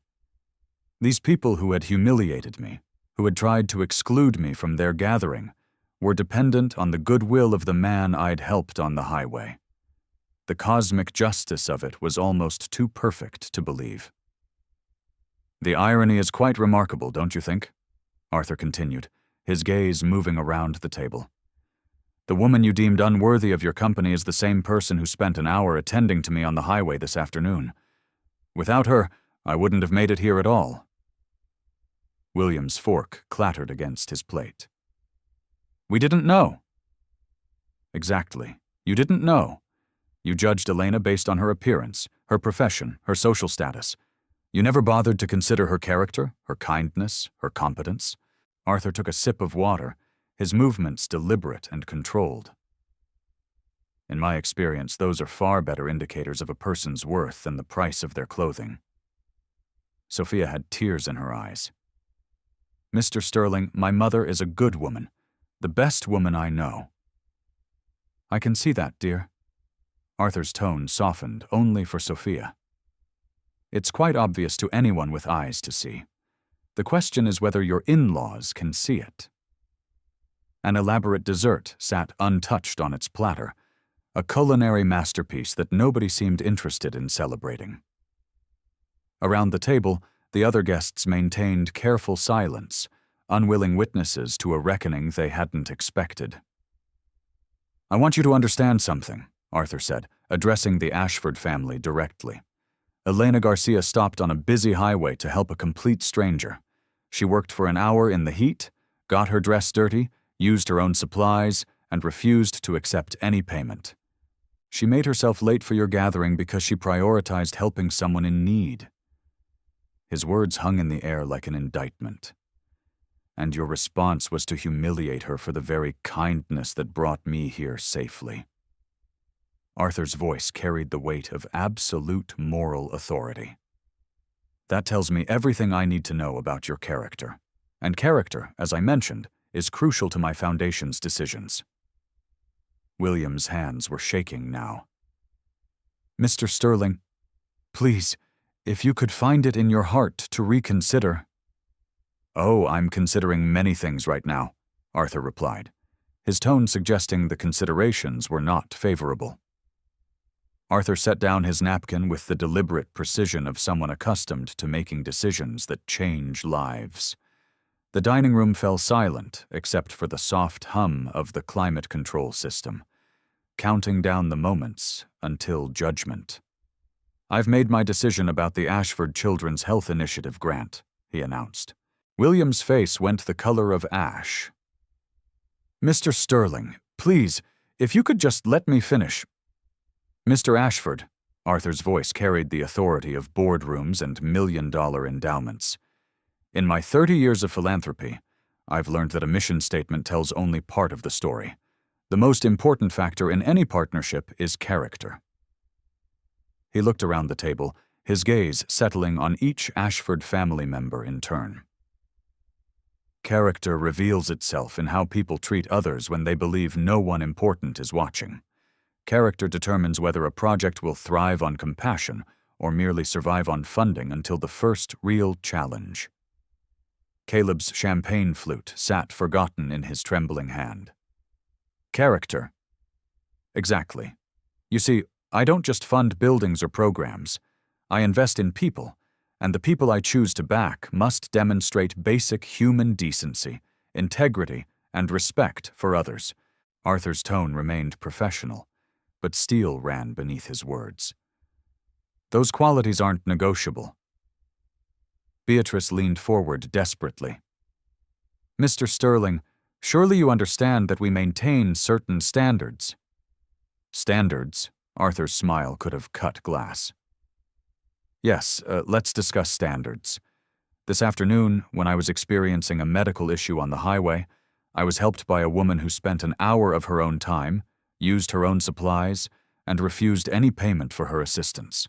These people who had humiliated me, who had tried to exclude me from their gathering, were dependent on the goodwill of the man I'd helped on the highway. The cosmic justice of it was almost too perfect to believe. "The irony is quite remarkable, don't you think?" Arthur continued, his gaze moving around the table. "The woman you deemed unworthy of your company is the same person who spent an hour attending to me on the highway this afternoon. Without her, I wouldn't have made it here at all." William's fork clattered against his plate. "We didn't know." "Exactly. You didn't know. You judged Elena based on her appearance, her profession, her social status. You never bothered to consider her character, her kindness, her competence." Arthur took a sip of water, his movements deliberate and controlled. "In my experience, those are far better indicators of a person's worth than the price of their clothing." Sophia had tears in her eyes. Mr. Sterling, my mother is a good woman, the best woman I know. I can see that, dear. Arthur's tone softened only for Sophia. It's quite obvious to anyone with eyes to see. The question is whether your in-laws can see it. An elaborate dessert sat untouched on its platter, a culinary masterpiece that nobody seemed interested in celebrating. Around the table, the other guests maintained careful silence, unwilling witnesses to a reckoning they hadn't expected. I want you to understand something, Arthur said, addressing the Ashford family directly. Elena Garcia stopped on a busy highway to help a complete stranger. She worked for an hour in the heat, got her dress dirty, used her own supplies, and refused to accept any payment. She made herself late for your gathering because she prioritized helping someone in need. His words hung in the air like an indictment. And your response was to humiliate her for the very kindness that brought me here safely. Arthur's voice carried the weight of absolute moral authority. That tells me everything I need to know about your character. And character, as I mentioned, is crucial to my foundation's decisions. William's hands were shaking now. Mr. Sterling, please, if you could find it in your heart to reconsider. Oh, I'm considering many things right now, Arthur replied, his tone suggesting the considerations were not favorable. Arthur set down his napkin with the deliberate precision of someone accustomed to making decisions that change lives. The dining room fell silent except for the soft hum of the climate control system, counting down the moments until judgment. I've made my decision about the Ashford Children's Health Initiative grant, he announced. William's face went the color of ash. Mr. Sterling, please, if you could just let me finish. Mr. Ashford, Arthur's voice carried the authority of boardrooms and million-dollar endowments. In my 30 years of philanthropy, I've learned that a mission statement tells only part of the story. The most important factor in any partnership is character. He looked around the table, his gaze settling on each Ashford family member in turn. Character reveals itself in how people treat others when they believe no one important is watching. Character determines whether a project will thrive on compassion or merely survive on funding until the first real challenge. Caleb's champagne flute sat forgotten in his trembling hand. Character. Exactly. You see, I don't just fund buildings or programs. I invest in people, and the people I choose to back must demonstrate basic human decency, integrity, and respect for others. Arthur's tone remained professional, but steel ran beneath his words. Those qualities aren't negotiable. Beatrice leaned forward desperately. Mr. Sterling, surely you understand that we maintain certain standards. Standards? Arthur's smile could have cut glass. Yes, let's discuss standards. This afternoon, when I was experiencing a medical issue on the highway, I was helped by a woman who spent an hour of her own time, used her own supplies, and refused any payment for her assistance.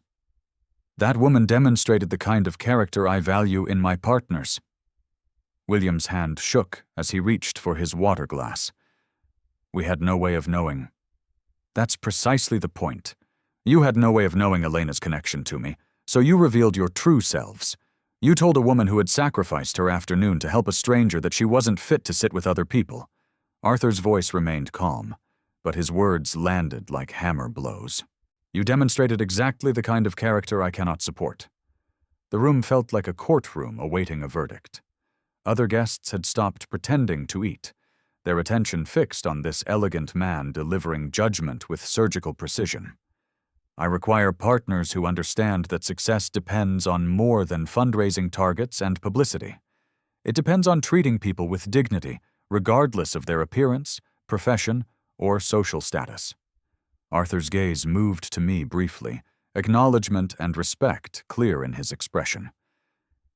That woman demonstrated the kind of character I value in my partners. William's hand shook as he reached for his water glass. We had no way of knowing. That's precisely the point. You had no way of knowing Elena's connection to me, so you revealed your true selves. You told a woman who had sacrificed her afternoon to help a stranger that she wasn't fit to sit with other people. Arthur's voice remained calm, but his words landed like hammer blows. You demonstrated exactly the kind of character I cannot support. The room felt like a courtroom awaiting a verdict. Other guests had stopped pretending to eat, their attention fixed on this elegant man delivering judgment with surgical precision. I require partners who understand that success depends on more than fundraising targets and publicity. It depends on treating people with dignity, regardless of their appearance, profession, or social status. Arthur's gaze moved to me briefly, acknowledgement and respect clear in his expression.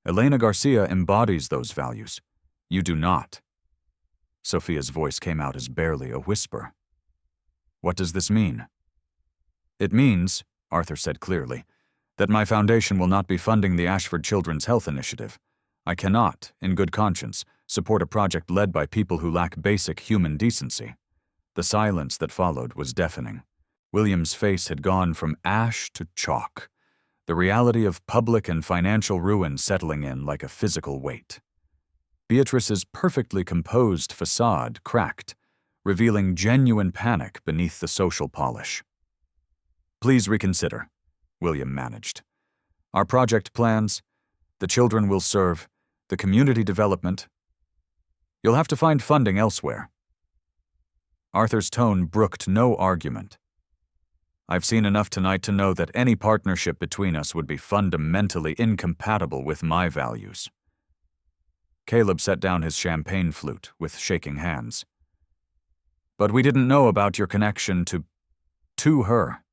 Elena Garcia embodies those values. You do not. Sophia's voice came out as barely a whisper. What does this mean? It means, Arthur said clearly, that my foundation will not be funding the Ashford Children's Health Initiative. I cannot, in good conscience, support a project led by people who lack basic human decency. The silence that followed was deafening. William's face had gone from ash to chalk, the reality of public and financial ruin settling in like a physical weight. Beatrice's perfectly composed facade cracked, revealing genuine panic beneath the social polish. "Please reconsider," William managed. "Our project plans, the children we'll serve, the community development. You'll have to find funding elsewhere." Arthur's tone brooked no argument. "I've seen enough tonight to know that any partnership between us would be fundamentally incompatible with my values." Caleb set down his champagne flute with shaking hands. "But we didn't know about your connection to her.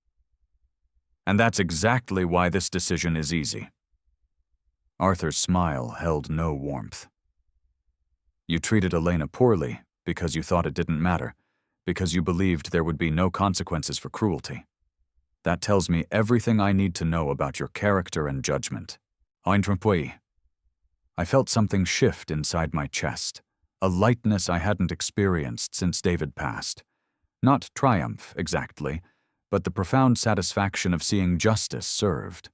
And that's exactly why this decision is easy." Arthur's smile held no warmth. "You treated Elena poorly because you thought it didn't matter, because you believed there would be no consequences for cruelty. That tells me everything I need to know about your character and judgment. Unravel." I felt something shift inside my chest, a lightness I hadn't experienced since David passed. Not triumph, exactly, but the profound satisfaction of seeing justice served.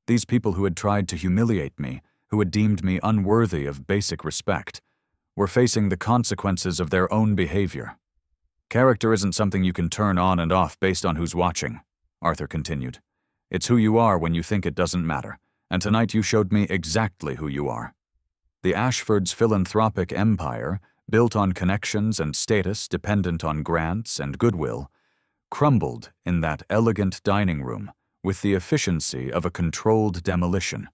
These people who had tried to humiliate me, who had deemed me unworthy of basic respect, were facing the consequences of their own behavior. "Character isn't something you can turn on and off based on who's watching," Arthur continued. "It's who you are when you think it doesn't matter, and tonight you showed me exactly who you are." The Ashfords' philanthropic empire, built on connections and status dependent on grants and goodwill, crumbled in that elegant dining room with the efficiency of a controlled demolition.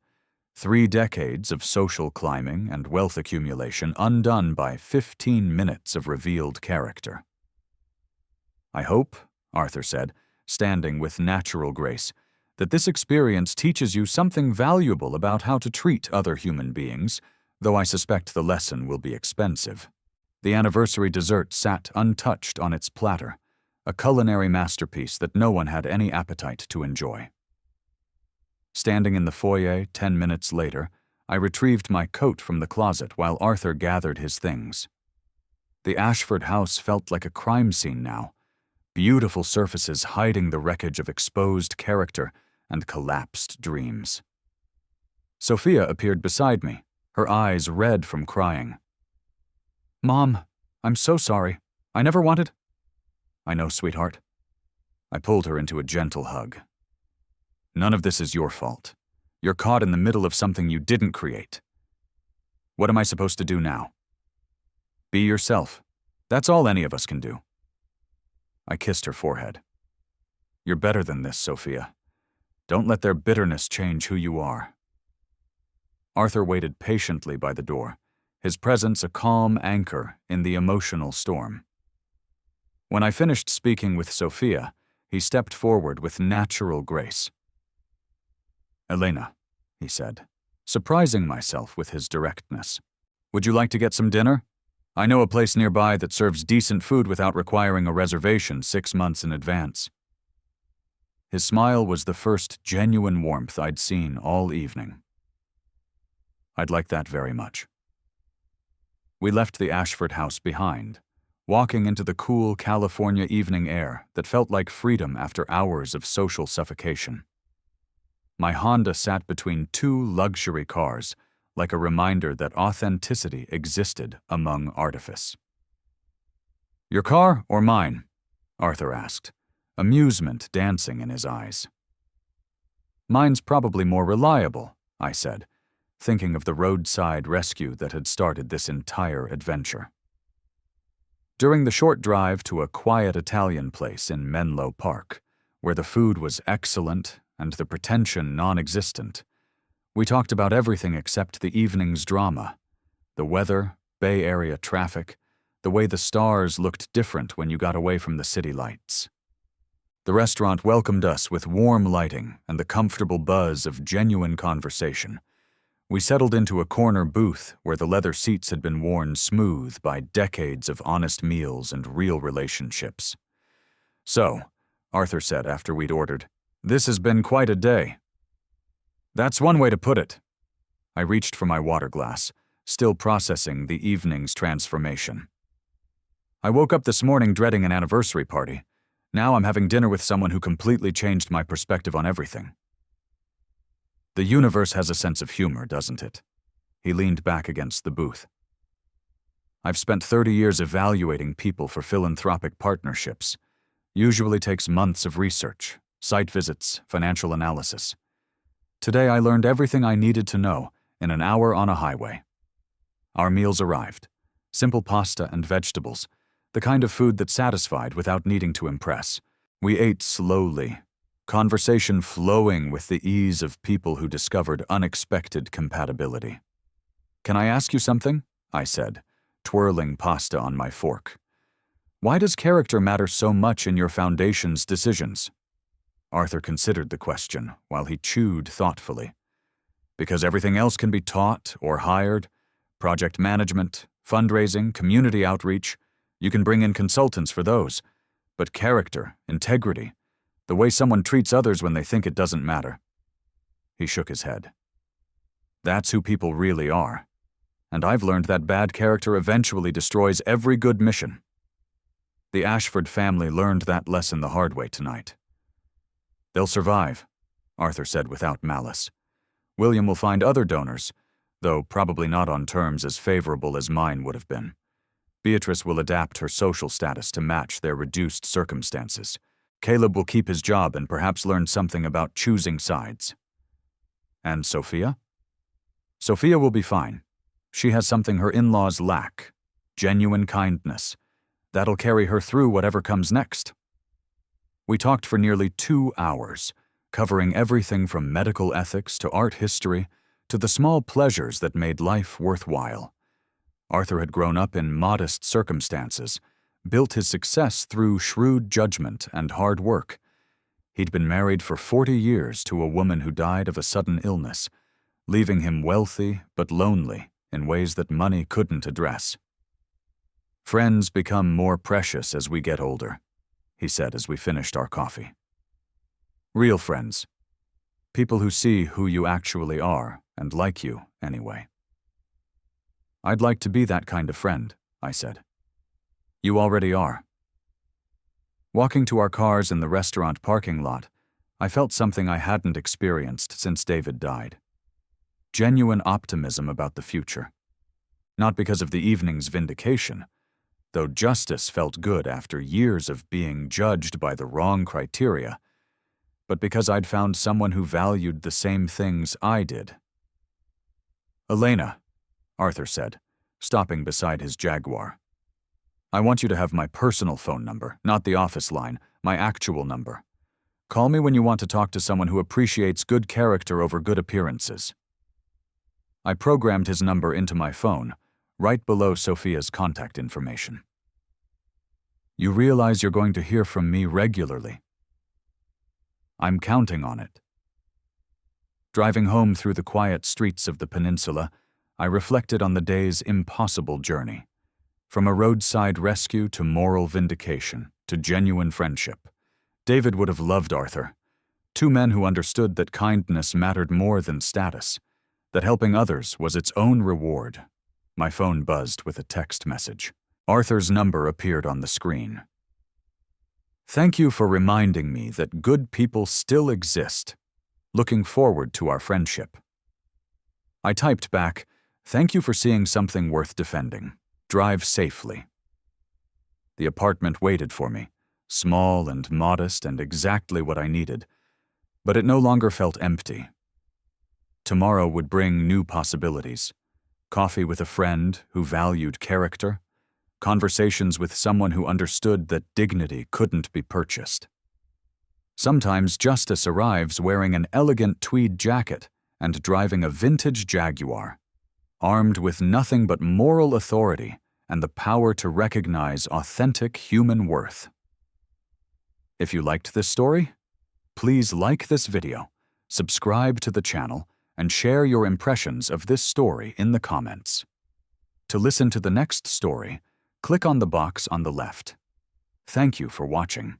3 decades of social climbing and wealth accumulation undone by 15 minutes of revealed character. "I hope," Arthur said, standing with natural grace, "that this experience teaches you something valuable about how to treat other human beings, though I suspect the lesson will be expensive." The anniversary dessert sat untouched on its platter, a culinary masterpiece that no one had any appetite to enjoy. Standing in the foyer 10 minutes later, I retrieved my coat from the closet while Arthur gathered his things. The Ashford house felt like a crime scene now, beautiful surfaces hiding the wreckage of exposed character and collapsed dreams. Sophia appeared beside me, her eyes red from crying. "Mom, I'm so sorry. I never wanted—" "I know, sweetheart." I pulled her into a gentle hug. "None of this is your fault. You're caught in the middle of something you didn't create. What am I supposed to do now?" "Be yourself. That's all any of us can do." I kissed her forehead. "You're better than this, Sophia. Don't let their bitterness change who you are." Arthur waited patiently by the door, his presence a calm anchor in the emotional storm. When I finished speaking with Sophia, he stepped forward with natural grace. "Elena," he said, surprising myself with his directness, "would you like to get some dinner? I know a place nearby that serves decent food without requiring a reservation 6 months in advance." His smile was the first genuine warmth I'd seen all evening. "I'd like that very much." We left the Ashford house behind, walking into the cool California evening air that felt like freedom after hours of social suffocation. My Honda sat between 2 luxury cars, like a reminder that authenticity existed among artifice. "Your car or mine?" Arthur asked, amusement dancing in his eyes. "Mine's probably more reliable," I said, thinking of the roadside rescue that had started this entire adventure. During the short drive to a quiet Italian place in Menlo Park, where the food was excellent and the pretension non-existent, we talked about everything except the evening's drama: the weather, Bay Area traffic, the way the stars looked different when you got away from the city lights. The restaurant welcomed us with warm lighting and the comfortable buzz of genuine conversation. We settled into a corner booth where the leather seats had been worn smooth by decades of honest meals and real relationships. "So," Arthur said after we'd ordered, "this has been quite a day." "That's one way to put it." I reached for my water glass, still processing the evening's transformation. I woke up this morning dreading an anniversary party. Now I'm having dinner with someone who completely changed my perspective on everything. The universe has a sense of humor, doesn't it? He leaned back against the booth. I've spent 30 years evaluating people for philanthropic partnerships. Usually takes months of research, site visits, financial analysis. Today I learned everything I needed to know in an hour on a highway. Our meals arrived. Simple pasta and vegetables, the kind of food that satisfied without needing to impress. We ate slowly, conversation flowing with the ease of people who discovered unexpected compatibility. "Can I ask you something?" I said, twirling pasta on my fork. "Why does character matter so much in your foundation's decisions?" Arthur considered the question while he chewed thoughtfully. "Because everything else can be taught or hired, project management, fundraising, community outreach, you can bring in consultants for those. But character, integrity, the way someone treats others when they think it doesn't matter." He shook his head. "That's who people really are. And I've learned that bad character eventually destroys every good mission." The Ashford family learned that lesson the hard way tonight. "They'll survive," Arthur said without malice. "William will find other donors, though probably not on terms as favorable as mine would have been. Beatrice will adapt her social status to match their reduced circumstances. Caleb will keep his job and perhaps learn something about choosing sides." "And Sophia?" "Sophia will be fine. She has something her in-laws lack, genuine kindness. That'll carry her through whatever comes next." We talked for nearly 2 hours, covering everything from medical ethics to art history to the small pleasures that made life worthwhile. Arthur had grown up in modest circumstances, built his success through shrewd judgment and hard work. He'd been married for 40 years to a woman who died of a sudden illness, leaving him wealthy but lonely in ways that money couldn't address. "Friends become more precious as we get older," he said as we finished our coffee. "Real friends. People who see who you actually are and like you anyway." "I'd like to be that kind of friend," I said. "You already are." Walking to our cars in the restaurant parking lot, I felt something I hadn't experienced since David died. Genuine optimism about the future. Not because of the evening's vindication, though justice felt good after years of being judged by the wrong criteria, but because I'd found someone who valued the same things I did. "Elena," Arthur said, stopping beside his Jaguar. "I want you to have my personal phone number, not the office line, my actual number. Call me when you want to talk to someone who appreciates good character over good appearances." I programmed his number into my phone, right below Sophia's contact information. "You realize you're going to hear from me regularly?" "I'm counting on it." Driving home through the quiet streets of the peninsula, I reflected on the day's impossible journey. From a roadside rescue to moral vindication to genuine friendship. David would have loved Arthur. 2 men who understood that kindness mattered more than status, that helping others was its own reward. My phone buzzed with a text message. Arthur's number appeared on the screen. "Thank you for reminding me that good people still exist. Looking forward to our friendship." I typed back, "Thank you for seeing something worth defending. Drive safely." The apartment waited for me, small and modest and exactly what I needed, but it no longer felt empty. Tomorrow would bring new possibilities. Coffee with a friend who valued character, conversations with someone who understood that dignity couldn't be purchased. Sometimes justice arrives wearing an elegant tweed jacket and driving a vintage Jaguar, armed with nothing but moral authority and the power to recognize authentic human worth. If you liked this story, please like this video, subscribe to the channel, and share your impressions of this story in the comments. To listen to the next story, click on the box on the left. Thank you for watching.